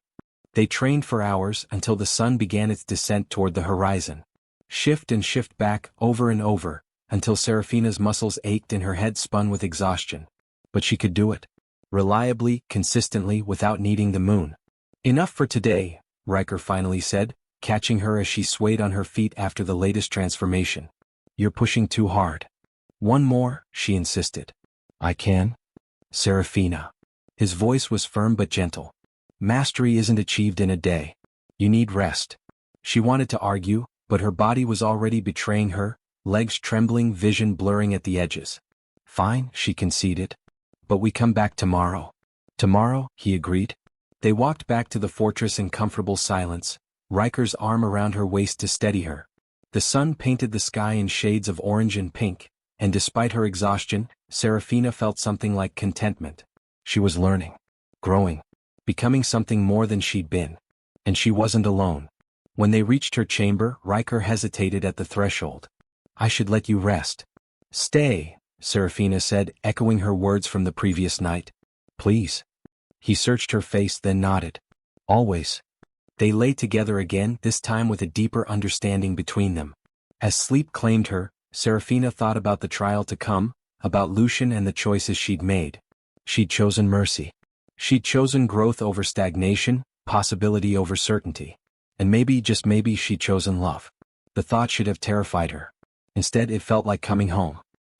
They trained for hours until the sun began its descent toward the horizon. Shift and shift back, over and over, until Serafina's muscles ached and her head spun with exhaustion. But she could do it. Reliably, consistently, without needing the moon. Enough for today, Riker finally said, catching her as she swayed on her feet after the latest transformation. You're pushing too hard. One more, she insisted. I can? Serafina. His voice was firm but gentle. Mastery isn't achieved in a day. You need rest. She wanted to argue, but her body was already betraying her, legs trembling, vision blurring at the edges. Fine, she conceded. But we come back tomorrow. Tomorrow, he agreed. They walked back to the fortress in comfortable silence, Riker's arm around her waist to steady her. The sun painted the sky in shades of orange and pink, and despite her exhaustion, Serafina felt something like contentment. She was learning. Growing. Becoming something more than she'd been. And she wasn't alone. When they reached her chamber, Riker hesitated at the threshold. I should let you rest. Stay, Serafina said, echoing her words from the previous night. Please. He searched her face, then nodded. Always. They lay together again, this time with a deeper understanding between them. As sleep claimed her, Serafina thought about the trial to come, about Lucian and the choices she'd made. She'd chosen mercy. She'd chosen growth over stagnation, possibility over certainty. And maybe, just maybe, she'd chosen love. The thought should have terrified her. Instead, it felt like coming home.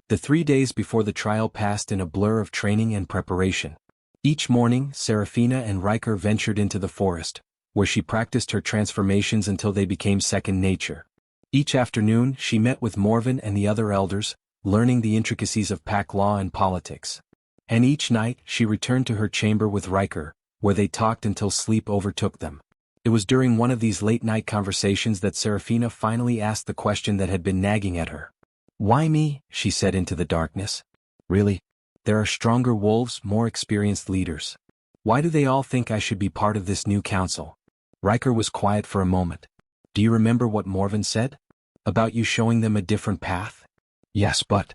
The 3 days before the trial passed in a blur of training and preparation. Each morning, Serafina and Riker ventured into the forest, where she practiced her transformations until they became second nature. Each afternoon, she met with Morven and the other elders, learning the intricacies of pack law and politics. And each night, she returned to her chamber with Riker, where they talked until sleep overtook them. It was during one of these late-night conversations that Serafina finally asked the question that had been nagging at her. "Why me?" she said into the darkness. "Really? There are stronger wolves, more experienced leaders. Why do they all think I should be part of this new council?" Riker was quiet for a moment. "Do you remember what Morven said? About you showing them a different path?" "Yes, but—"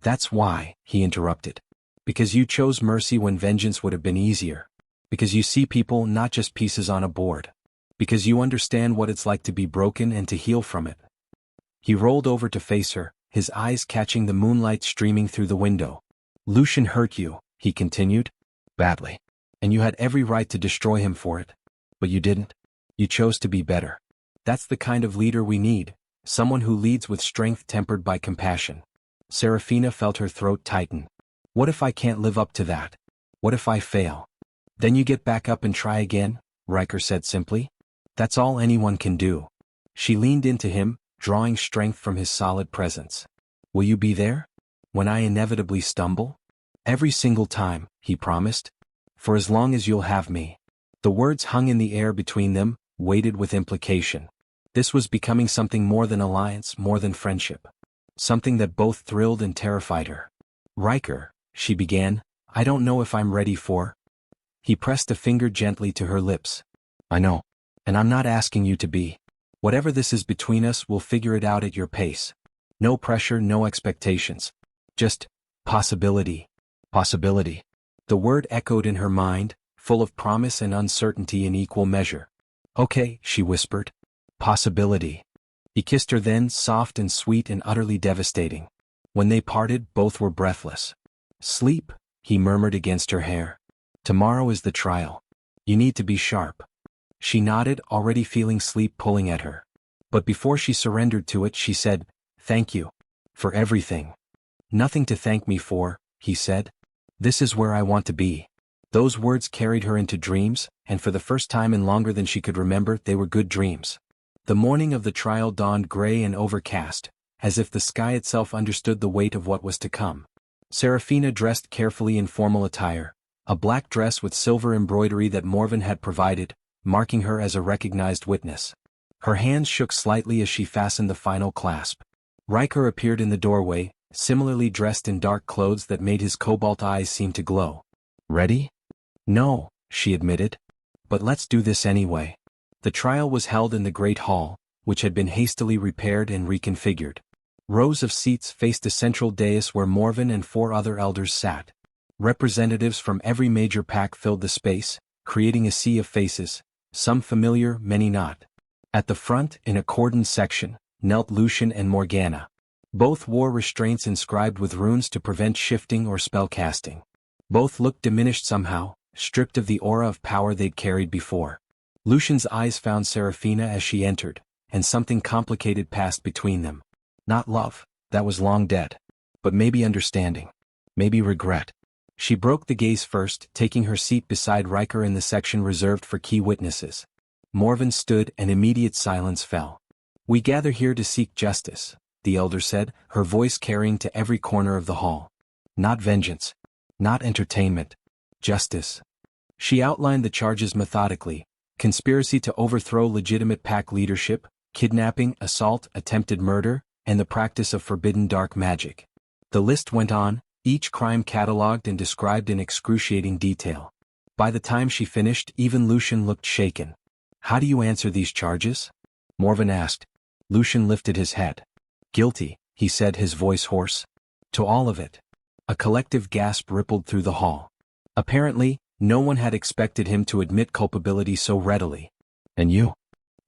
"That's why," he interrupted. "Because you chose mercy when vengeance would have been easier. Because you see people not just pieces on a board. Because you understand what it's like to be broken and to heal from it." He rolled over to face her, his eyes catching the moonlight streaming through the window. "Lucian hurt you," he continued. "Badly. And you had every right to destroy him for it. But you didn't. You chose to be better. That's the kind of leader we need, someone who leads with strength tempered by compassion." Serafina felt her throat tighten. "What if I can't live up to that? What if I fail?" "Then you get back up and try again," Riker said simply. "That's all anyone can do." She leaned into him, drawing strength from his solid presence. "Will you be there? When I inevitably stumble?" "Every single time," he promised. "For as long as you'll have me." The words hung in the air between them, weighted with implication. This was becoming something more than alliance, more than friendship. Something that both thrilled and terrified her. "Riker," she began, "I don't know if I'm ready for—" He pressed a finger gently to her lips. "I know. And I'm not asking you to be. Whatever this is between us, we'll figure it out at your pace. No pressure, no expectations. Just possibility. Possibility." The word echoed in her mind, full of promise and uncertainty in equal measure. "Okay," she whispered. "Possibility." He kissed her then, soft and sweet and utterly devastating. When they parted, both were breathless. "Sleep," he murmured against her hair. "Tomorrow is the trial. You need to be sharp." She nodded, already feeling sleep pulling at her. But before she surrendered to it, she said, "Thank you. For everything." "Nothing to thank me for," he said. "This is where I want to be." Those words carried her into dreams, and for the first time in longer than she could remember, they were good dreams. The morning of the trial dawned gray and overcast, as if the sky itself understood the weight of what was to come. Serafina dressed carefully in formal attire, a black dress with silver embroidery that Morven had provided, marking her as a recognized witness. Her hands shook slightly as she fastened the final clasp. Riker appeared in the doorway, similarly dressed in dark clothes that made his cobalt eyes seem to glow. "Ready?" "No," she admitted. "But let's do this anyway." The trial was held in the Great Hall, which had been hastily repaired and reconfigured. Rows of seats faced a central dais where Morven and 4 other elders sat. Representatives from every major pack filled the space, creating a sea of faces, some familiar, many not. At the front, in a cordoned section, knelt Lucian and Morgana. Both wore restraints inscribed with runes to prevent shifting or spell casting. Both looked diminished somehow, stripped of the aura of power they'd carried before. Lucian's eyes found Serafina as she entered, and something complicated passed between them. Not love, that was long dead. But maybe understanding. Maybe regret. She broke the gaze first, taking her seat beside Riker in the section reserved for key witnesses. Morven stood, and immediate silence fell. "We gather here to seek justice," the elder said, her voice carrying to every corner of the hall. "Not vengeance. Not entertainment. Justice." She outlined the charges methodically: conspiracy to overthrow legitimate pack leadership, kidnapping, assault, attempted murder, and the practice of forbidden dark magic. The list went on, each crime catalogued and described in excruciating detail. By the time she finished, even Lucian looked shaken. "How do you answer these charges?" Morven asked. Lucian lifted his head. "Guilty," he said, his voice hoarse. "To all of it." A collective gasp rippled through the hall. Apparently, no one had expected him to admit culpability so readily. "And you?"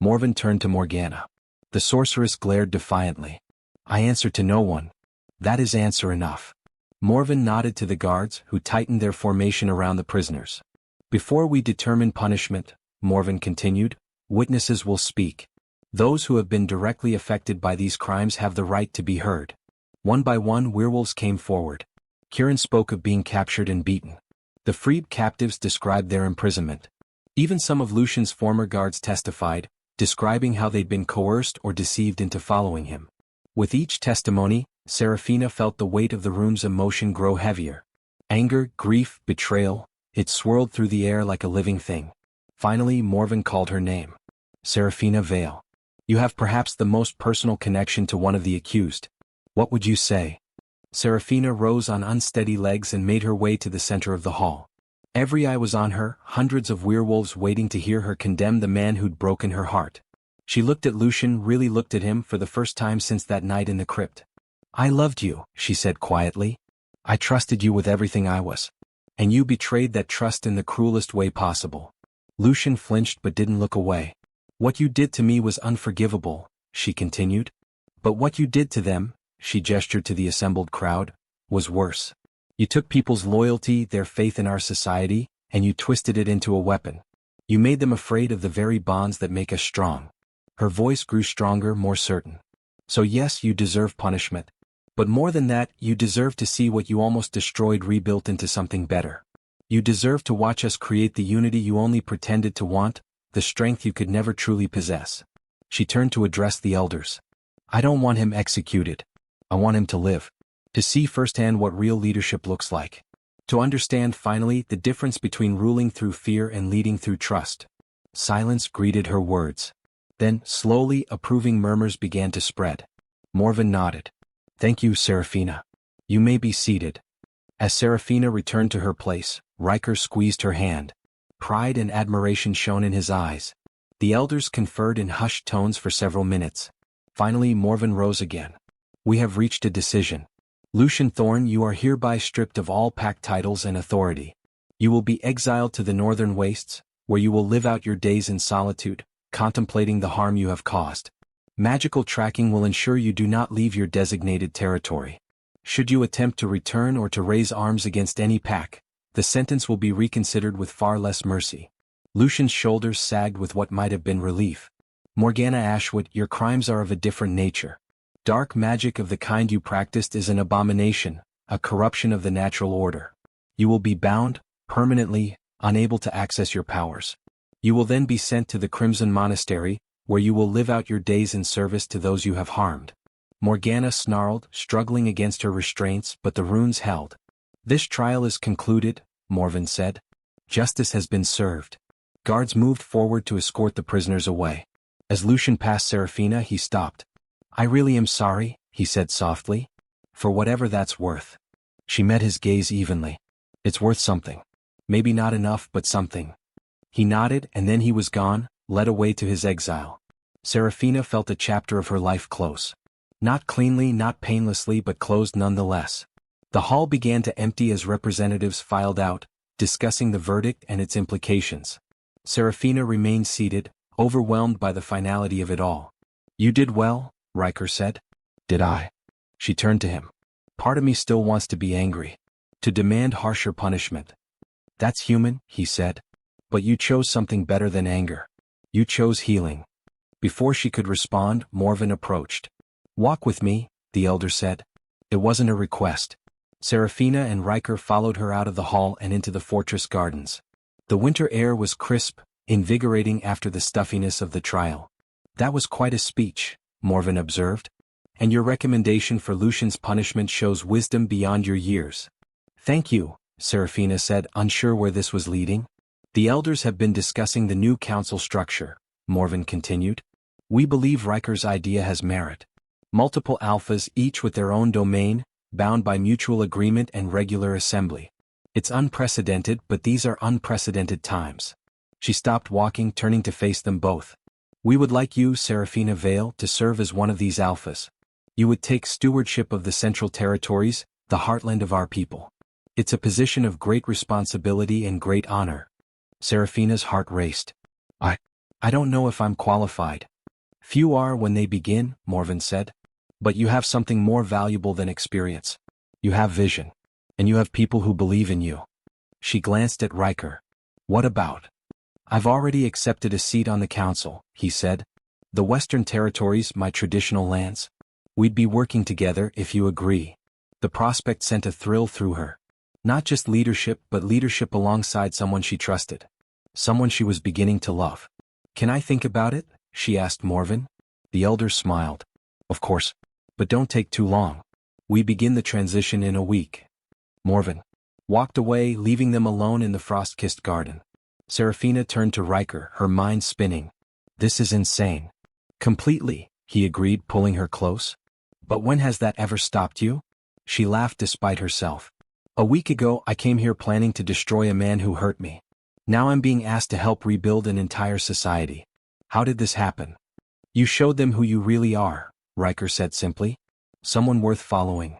Morven turned to Morgana. The sorceress glared defiantly. "I answer to no one. That is answer enough." Morven nodded to the guards, who tightened their formation around the prisoners. "Before we determine punishment," Morven continued, "witnesses will speak. Those who have been directly affected by these crimes have the right to be heard." One by one, werewolves came forward. Kieran spoke of being captured and beaten. The freed captives described their imprisonment. Even some of Lucian's former guards testified, describing how they'd been coerced or deceived into following him. With each testimony, Serafina felt the weight of the room's emotion grow heavier. Anger, grief, betrayal, it swirled through the air like a living thing. Finally, Morven called her name. Seraphina Vale. You have perhaps the most personal connection to one of the accused. What would you say? Seraphina rose on unsteady legs and made her way to the center of the hall. Every eye was on her, hundreds of werewolves waiting to hear her condemn the man who'd broken her heart. She looked at Lucian, really looked at him for the first time since that night in the crypt. I loved you, she said quietly. I trusted you with everything I was. And you betrayed that trust in the cruelest way possible. Lucian flinched but didn't look away. What you did to me was unforgivable, she continued. But what you did to them, she gestured to the assembled crowd, was worse. You took people's loyalty, their faith in our society, and you twisted it into a weapon. You made them afraid of the very bonds that make us strong. Her voice grew stronger, more certain. So yes, you deserve punishment. But more than that, you deserve to see what you almost destroyed rebuilt into something better. You deserve to watch us create the unity you only pretended to want, the strength you could never truly possess. She turned to address the elders. I don't want him executed. I want him to live. To see firsthand what real leadership looks like. To understand finally the difference between ruling through fear and leading through trust. Silence greeted her words. Then, slowly, approving murmurs began to spread. Morven nodded. Thank you, Seraphina. You may be seated. As Seraphina returned to her place, Riker squeezed her hand. Pride and admiration shone in his eyes. The elders conferred in hushed tones for several minutes. Finally, Morven rose again. We have reached a decision. Lucian Thorn, you are hereby stripped of all pact titles and authority. You will be exiled to the northern wastes, where you will live out your days in solitude, contemplating the harm you have caused. Magical tracking will ensure you do not leave your designated territory. Should you attempt to return or to raise arms against any pack, the sentence will be reconsidered with far less mercy. Lucian's shoulders sagged with what might have been relief. Morgana Ashwood, your crimes are of a different nature. Dark magic of the kind you practiced is an abomination, a corruption of the natural order. You will be bound, permanently, unable to access your powers. You will then be sent to the Crimson Monastery, where you will live out your days in service to those you have harmed. Morgana snarled, struggling against her restraints, but the runes held. This trial is concluded, Morven said. Justice has been served. Guards moved forward to escort the prisoners away. As Lucian passed Seraphina, he stopped. I really am sorry, he said softly. For whatever that's worth. She met his gaze evenly. It's worth something. Maybe not enough, but something. He nodded, and then he was gone, led away to his exile. Seraphina felt a chapter of her life close. Not cleanly, not painlessly, but closed nonetheless. The hall began to empty as representatives filed out, discussing the verdict and its implications. Seraphina remained seated, overwhelmed by the finality of it all. You did well, Riker said. Did I? She turned to him. Part of me still wants to be angry. To demand harsher punishment. That's human, he said. But you chose something better than anger. You chose healing. Before she could respond, Morven approached. Walk with me, the elder said. It wasn't a request. Seraphina and Riker followed her out of the hall and into the fortress gardens. The winter air was crisp, invigorating after the stuffiness of the trial. That was quite a speech, Morven observed. And your recommendation for Lucian's punishment shows wisdom beyond your years. Thank you, Seraphina said, unsure where this was leading. The elders have been discussing the new council structure, Morven continued. We believe Riker's idea has merit. Multiple alphas, each with their own domain, bound by mutual agreement and regular assembly. It's unprecedented, but these are unprecedented times. She stopped walking, turning to face them both. We would like you, Seraphina Vale, to serve as one of these alphas. You would take stewardship of the Central Territories, the heartland of our people. It's a position of great responsibility and great honor. Seraphina's heart raced. I don't know if I'm qualified. Few are when they begin, Morven said. But you have something more valuable than experience. You have vision. And you have people who believe in you. She glanced at Riker. What about? I've already accepted a seat on the council, he said. The Western Territories, my traditional lands. We'd be working together if you agree. The prospect sent a thrill through her. Not just leadership, but leadership alongside someone she trusted. Someone she was beginning to love. Can I think about it? She asked Morven. The elder smiled. Of course. But don't take too long. We begin the transition in a week. Morven walked away, leaving them alone in the frost-kissed garden. Serafina turned to Riker, her mind spinning. This is insane. Completely, he agreed, pulling her close. But when has that ever stopped you? She laughed despite herself. A week ago I came here planning to destroy a man who hurt me. Now I'm being asked to help rebuild an entire society. How did this happen? You showed them who you really are, Riker said simply. Someone worth following.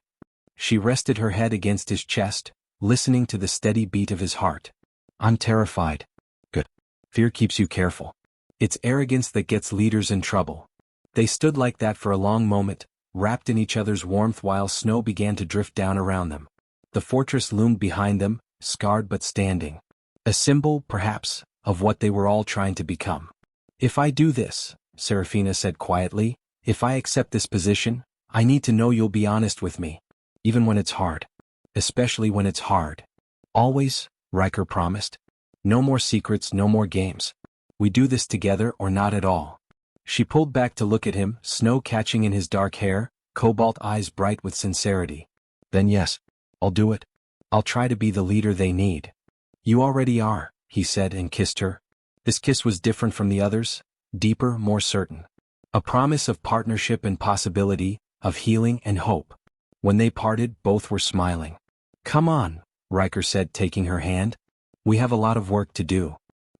She rested her head against his chest, listening to the steady beat of his heart. I'm terrified. Good. Fear keeps you careful. It's arrogance that gets leaders in trouble. They stood like that for a long moment, wrapped in each other's warmth while snow began to drift down around them. The fortress loomed behind them, scarred but standing. A symbol, perhaps, of what they were all trying to become. If I do this, Serafina said quietly, if I accept this position, I need to know you'll be honest with me. Even when it's hard. Especially when it's hard. Always, Riker promised. No more secrets, no more games. We do this together or not at all. She pulled back to look at him, snow catching in his dark hair, cobalt eyes bright with sincerity. Then yes, I'll do it. I'll try to be the leader they need. You already are, he said and kissed her. This kiss was different from the others, deeper, more certain. A promise of partnership and possibility, of healing and hope. When they parted, both were smiling. Come on, Riker said, taking her hand. We have a lot of work to do.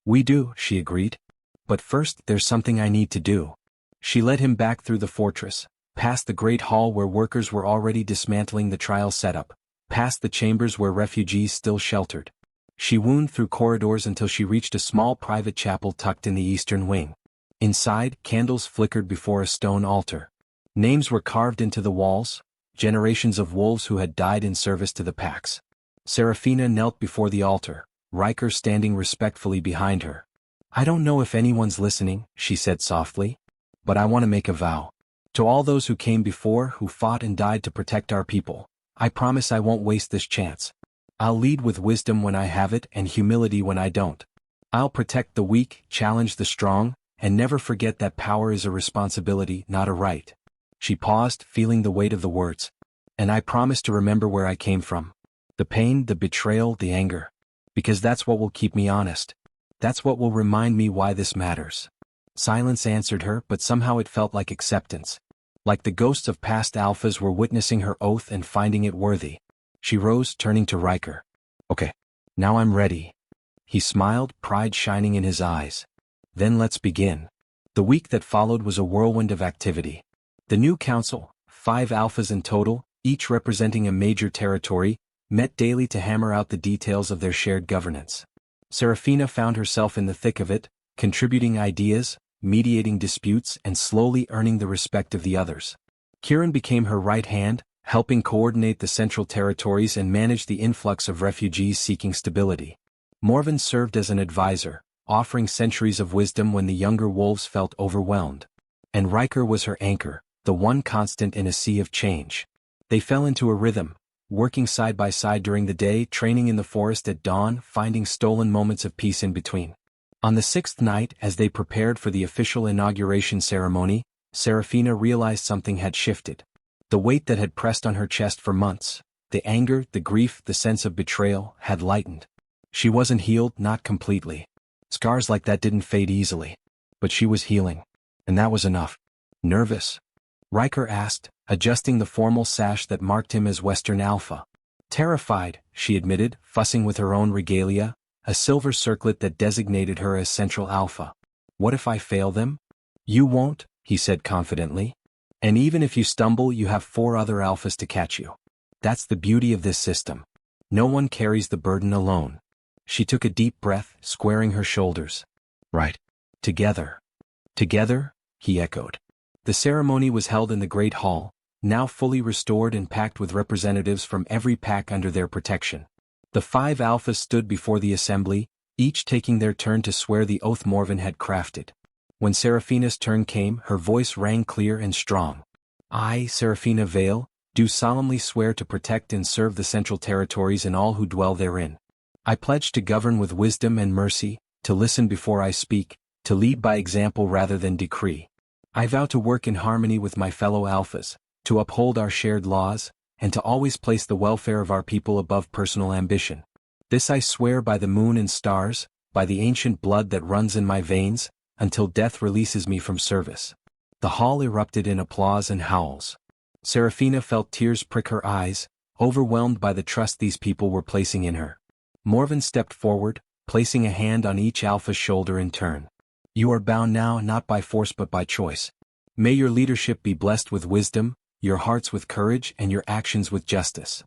We do, she agreed. But first, there's something I need to do. She led him back through the fortress, past the great hall where workers were already dismantling the trial setup, past the chambers where refugees still sheltered. She wound through corridors until she reached a small private chapel tucked in the eastern wing. Inside, candles flickered before a stone altar. Names were carved into the walls, generations of wolves who had died in service to the Pax. Serafina knelt before the altar, Riker standing respectfully behind her. I don't know if anyone's listening, she said softly. But I want to make a vow. To all those who came before, who fought and died to protect our people, I promise I won't waste this chance. I'll lead with wisdom when I have it and humility when I don't. I'll protect the weak, challenge the strong, and never forget that power is a responsibility, not a right. She paused, feeling the weight of the words. And I promise to remember where I came from. The pain, the betrayal, the anger. Because that's what will keep me honest. That's what will remind me why this matters. Silence answered her, but somehow it felt like acceptance. Like the ghosts of past alphas were witnessing her oath and finding it worthy. She rose, turning to Riker. Okay, now I'm ready. He smiled, pride shining in his eyes. Then let's begin. The week that followed was a whirlwind of activity. The new council, 5 alphas in total, each representing a major territory, met daily to hammer out the details of their shared governance. Serafina found herself in the thick of it, contributing ideas, mediating disputes, and slowly earning the respect of the others. Kieran became her right hand, helping coordinate the central territories and manage the influx of refugees seeking stability. Morven served as an advisor, offering centuries of wisdom when the younger wolves felt overwhelmed. And Riker was her anchor, the one constant in a sea of change. They fell into a rhythm, working side by side during the day, training in the forest at dawn, finding stolen moments of peace in between. On the 6th night, as they prepared for the official inauguration ceremony, Serafina realized something had shifted. The weight that had pressed on her chest for months, the anger, the grief, the sense of betrayal, had lightened. She wasn't healed, not completely. Scars like that didn't fade easily. But she was healing. And that was enough. Nervous? Riker asked, adjusting the formal sash that marked him as Western Alpha. Terrified, she admitted, fussing with her own regalia, a silver circlet that designated her as Central Alpha. What if I fail them? You won't, he said confidently. And even if you stumble, you have 4 other alphas to catch you. That's the beauty of this system. No one carries the burden alone. She took a deep breath, squaring her shoulders. Right. Together. Together, he echoed. The ceremony was held in the Great Hall, now fully restored and packed with representatives from every pack under their protection. The 5 alphas stood before the assembly, each taking their turn to swear the oath Morven had crafted. When Serafina's turn came, her voice rang clear and strong. I, Serafina Vale, do solemnly swear to protect and serve the Central Territories and all who dwell therein. I pledge to govern with wisdom and mercy, to listen before I speak, to lead by example rather than decree. I vow to work in harmony with my fellow alphas, to uphold our shared laws, and to always place the welfare of our people above personal ambition. This I swear by the moon and stars, by the ancient blood that runs in my veins, until death releases me from service." The hall erupted in applause and howls. Serafina felt tears prick her eyes, overwhelmed by the trust these people were placing in her. Morven stepped forward, placing a hand on each alpha's shoulder in turn. "You are bound now not by force but by choice. May your leadership be blessed with wisdom, your hearts with courage and your actions with justice."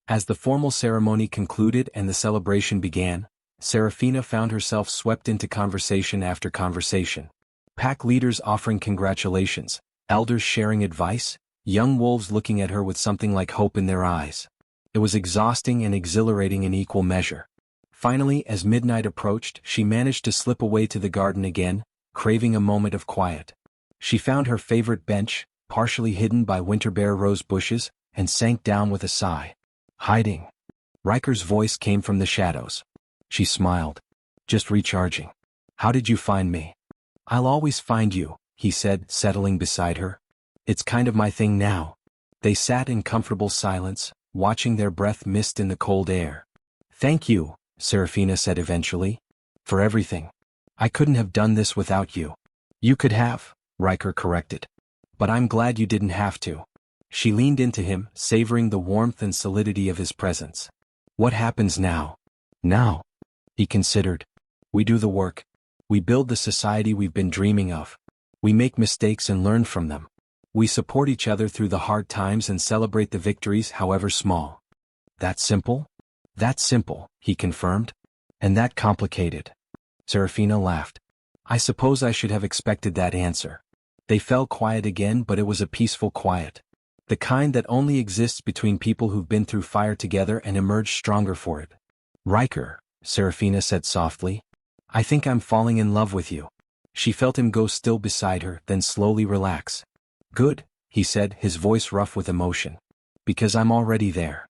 As the formal ceremony concluded and the celebration began, Serafina found herself swept into conversation after conversation. Pack leaders offering congratulations, elders sharing advice, young wolves looking at her with something like hope in their eyes. It was exhausting and exhilarating in equal measure. Finally, as midnight approached, she managed to slip away to the garden again, craving a moment of quiet. She found her favorite bench, partially hidden by winterbear rose bushes, and sank down with a sigh. "Hiding." Riker's voice came from the shadows. She smiled. "Just recharging." "How did you find me?" "I'll always find you," he said, settling beside her. "It's kind of my thing now." They sat in comfortable silence, watching their breath mist in the cold air. "Thank you," Serafina said eventually. "For everything. I couldn't have done this without you." "You could have," Riker corrected. "But I'm glad you didn't have to." She leaned into him, savoring the warmth and solidity of his presence. "What happens now?" "Now," he considered. "We do the work. We build the society we've been dreaming of. We make mistakes and learn from them. We support each other through the hard times and celebrate the victories however small." "That simple?" "That simple," he confirmed. "And that complicated." Serafina laughed. "I suppose I should have expected that answer." They fell quiet again, but it was a peaceful quiet. The kind that only exists between people who've been through fire together and emerged stronger for it. "Riker," Serafina said softly, "I think I'm falling in love with you." She felt him go still beside her, then slowly relax. "Good," he said, his voice rough with emotion. "Because I'm already there."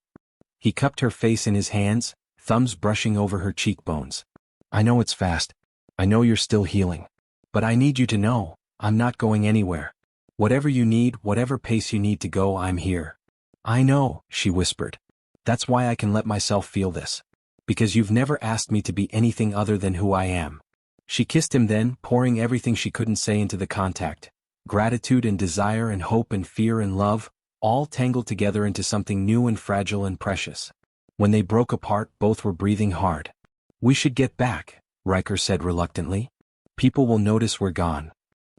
He cupped her face in his hands, thumbs brushing over her cheekbones. "I know it's fast. I know you're still healing. But I need you to know, I'm not going anywhere. Whatever you need, whatever pace you need to go, I'm here." "I know," she whispered. "That's why I can let myself feel this. Because you've never asked me to be anything other than who I am." She kissed him then, pouring everything she couldn't say into the contact. Gratitude and desire and hope and fear and love, all tangled together into something new and fragile and precious. When they broke apart, both were breathing hard. "We should get back," Riker said reluctantly. "People will notice we're gone."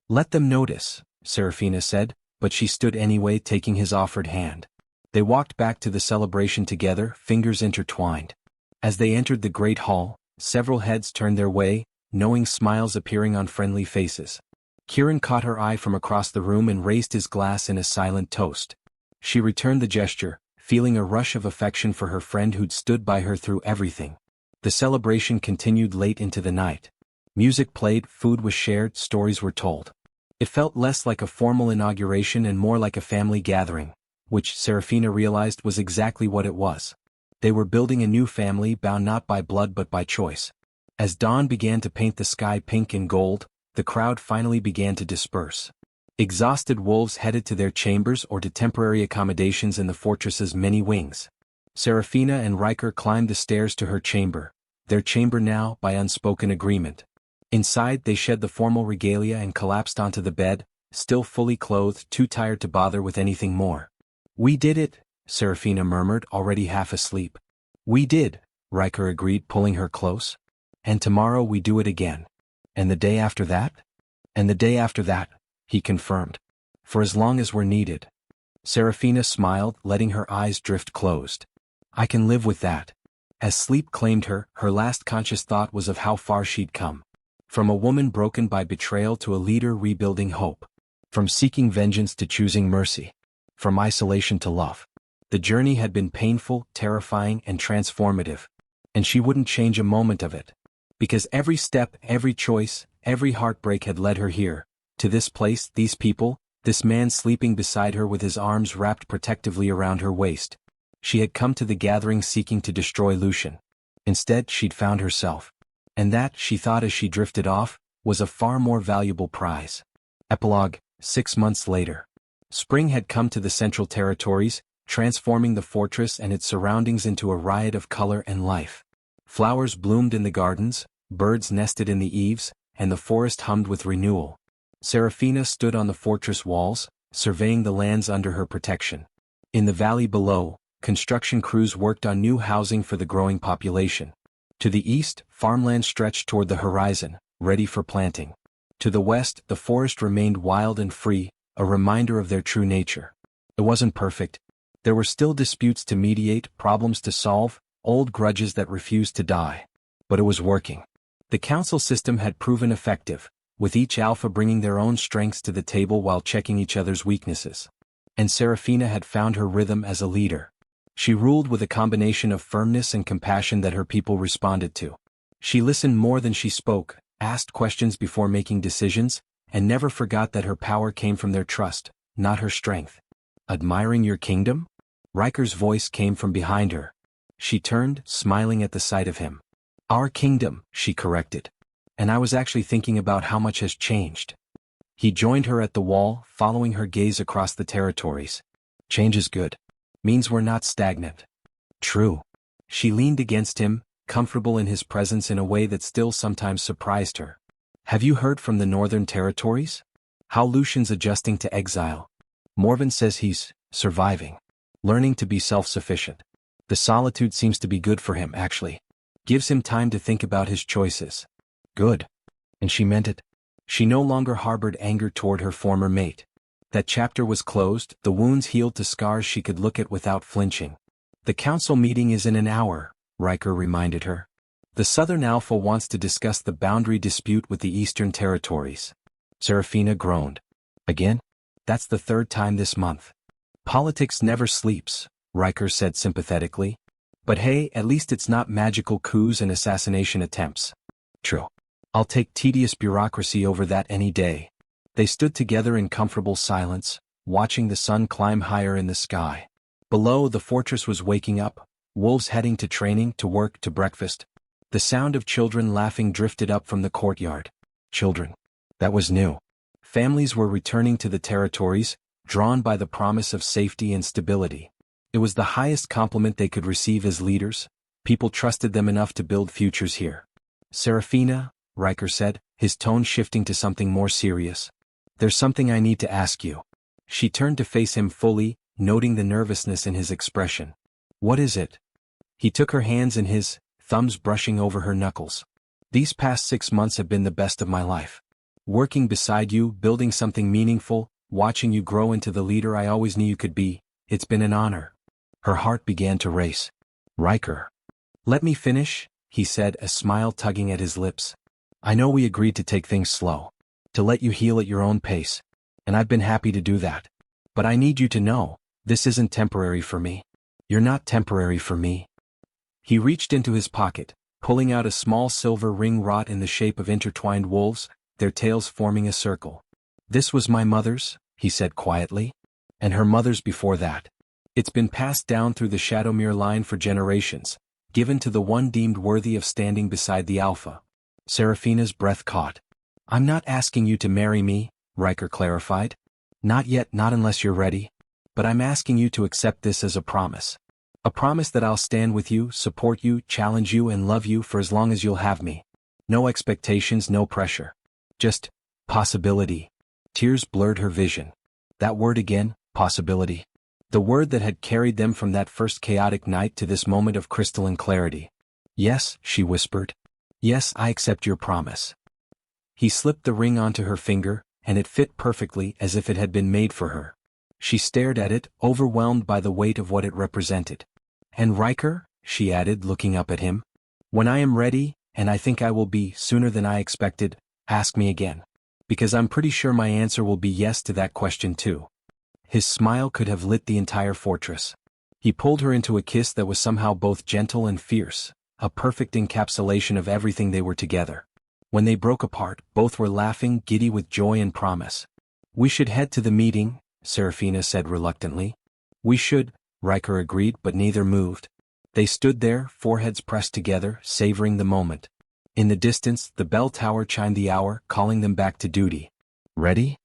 "Let them notice," Serafina said, but she stood anyway, taking his offered hand. They walked back to the celebration together, fingers intertwined. As they entered the great hall, several heads turned their way, knowing smiles appearing on friendly faces. Kieran caught her eye from across the room and raised his glass in a silent toast. She returned the gesture, feeling a rush of affection for her friend who'd stood by her through everything. The celebration continued late into the night. Music played, food was shared, stories were told. It felt less like a formal inauguration and more like a family gathering, which Serafina realized was exactly what it was. They were building a new family bound not by blood but by choice. As dawn began to paint the sky pink and gold, the crowd finally began to disperse. Exhausted wolves headed to their chambers or to temporary accommodations in the fortress's many wings. Serafina and Riker climbed the stairs to her chamber, their chamber now by unspoken agreement. Inside they shed the formal regalia and collapsed onto the bed, still fully clothed, too tired to bother with anything more. "We did it," Serafina murmured, already half asleep. "We did," Riker agreed, pulling her close. "And tomorrow we do it again." "And the day after that?" "And the day after that," he confirmed. "For as long as we're needed." Serafina smiled, letting her eyes drift closed. "I can live with that." As sleep claimed her, her last conscious thought was of how far she'd come. From a woman broken by betrayal to a leader rebuilding hope. From seeking vengeance to choosing mercy. From isolation to love. The journey had been painful, terrifying, and transformative. And she wouldn't change a moment of it. Because every step, every choice, every heartbreak had led her here, to this place, these people, this man sleeping beside her with his arms wrapped protectively around her waist. She had come to the gathering seeking to destroy Lucian. Instead, she'd found herself. And that, she thought as she drifted off, was a far more valuable prize. Epilogue, 6 months later. Spring had come to the Central Territories, transforming the fortress and its surroundings into a riot of color and life. Flowers bloomed in the gardens, birds nested in the eaves, and the forest hummed with renewal. Seraphina stood on the fortress walls, surveying the lands under her protection. In the valley below, construction crews worked on new housing for the growing population. To the east, farmland stretched toward the horizon, ready for planting. To the west, the forest remained wild and free, a reminder of their true nature. It wasn't perfect. There were still disputes to mediate, problems to solve, old grudges that refused to die. But it was working. The council system had proven effective, with each alpha bringing their own strengths to the table while checking each other's weaknesses. And Seraphina had found her rhythm as a leader. She ruled with a combination of firmness and compassion that her people responded to. She listened more than she spoke, asked questions before making decisions, and never forgot that her power came from their trust, not her strength. Admiring your kingdom? Riker's voice came from behind her. She turned, smiling at the sight of him. Our kingdom, she corrected. And I was actually thinking about how much has changed. He joined her at the wall, following her gaze across the territories. Change is good. Means we're not stagnant. True. She leaned against him, comfortable in his presence in a way that still sometimes surprised her. Have you heard from the northern territories? How Lucian's adjusting to exile? Morven says he's surviving. Learning to be self-sufficient. The solitude seems to be good for him, actually. Gives him time to think about his choices. Good. And she meant it. She no longer harbored anger toward her former mate. That chapter was closed, the wounds healed to scars she could look at without flinching. The council meeting is in an hour, Riker reminded her. The Southern Alpha wants to discuss the boundary dispute with the Eastern Territories. Seraphina groaned. Again? That's the third time this month. Politics never sleeps, Riker said sympathetically. But hey, at least it's not magical coups and assassination attempts. True. I'll take tedious bureaucracy over that any day. They stood together in comfortable silence, watching the sun climb higher in the sky. Below, the fortress was waking up, wolves heading to training, to work, to breakfast. The sound of children laughing drifted up from the courtyard. Children. That was new. Families were returning to the territories, drawn by the promise of safety and stability. It was the highest compliment they could receive as leaders. People trusted them enough to build futures here. Seraphina, Riker said, his tone shifting to something more serious. There's something I need to ask you. She turned to face him fully, noting the nervousness in his expression. What is it? He took her hands in his, thumbs brushing over her knuckles. These past 6 months have been the best of my life. Working beside you, building something meaningful, watching you grow into the leader I always knew you could be, it's been an honor. Her heart began to race. Riker. Let me finish, he said, a smile tugging at his lips. I know we agreed to take things slow. To let you heal at your own pace. And I've been happy to do that. But I need you to know, this isn't temporary for me. You're not temporary for me. He reached into his pocket, pulling out a small silver ring wrought in the shape of intertwined wolves, their tails forming a circle. This was my mother's, he said quietly. And her mother's before that. It's been passed down through the Shadowmere line for generations, given to the one deemed worthy of standing beside the Alpha. Seraphina's breath caught. I'm not asking you to marry me, Riker clarified. Not yet, not unless you're ready. But I'm asking you to accept this as a promise. A promise that I'll stand with you, support you, challenge you, and love you for as long as you'll have me. No expectations, no pressure. Just possibility. Tears blurred her vision. That word again, possibility. The word that had carried them from that first chaotic night to this moment of crystalline clarity. Yes, she whispered. Yes, I accept your promise. He slipped the ring onto her finger, and it fit perfectly as if it had been made for her. She stared at it, overwhelmed by the weight of what it represented. And Riker, she added, looking up at him. When I am ready, and I think I will be sooner than I expected, ask me again. Because I'm pretty sure my answer will be yes to that question too. His smile could have lit the entire fortress. He pulled her into a kiss that was somehow both gentle and fierce, a perfect encapsulation of everything they were together. When they broke apart, both were laughing, giddy with joy and promise. We should head to the meeting, Seraphina said reluctantly. We should, Riker agreed, but neither moved. They stood there, foreheads pressed together, savoring the moment. In the distance, the bell tower chimed the hour, calling them back to duty. Ready?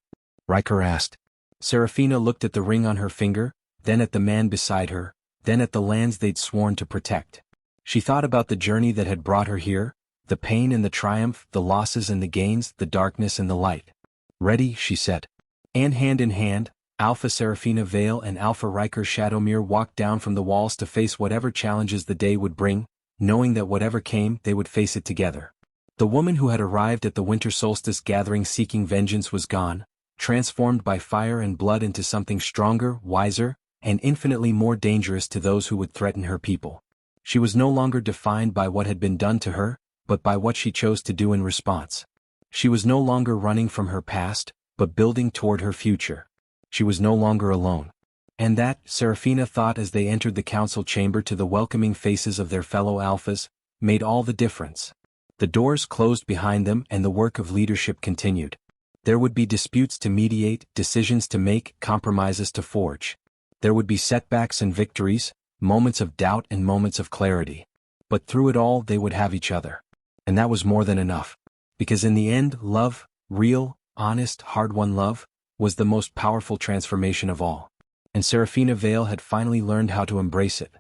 Riker asked. Seraphina looked at the ring on her finger, then at the man beside her, then at the lands they'd sworn to protect. She thought about the journey that had brought her here, The pain and the triumph, the losses and the gains, the darkness and the light. Ready, she said. And hand in hand, Alpha Seraphina Vale and Alpha Riker Shadowmere walked down from the walls to face whatever challenges the day would bring, knowing that whatever came, they would face it together. The woman who had arrived at the winter solstice gathering seeking vengeance was gone, transformed by fire and blood into something stronger, wiser, and infinitely more dangerous to those who would threaten her people. She was no longer defined by what had been done to her, but by what she chose to do in response. She was no longer running from her past, but building toward her future. She was no longer alone. And that, Seraphina thought as they entered the council chamber to the welcoming faces of their fellow alphas, made all the difference. The doors closed behind them and the work of leadership continued. There would be disputes to mediate, decisions to make, compromises to forge. There would be setbacks and victories, moments of doubt and moments of clarity. But through it all they would have each other. And that was more than enough. Because in the end, love, real, honest, hard-won love, was the most powerful transformation of all. And Seraphina Vale had finally learned how to embrace it.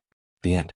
The end.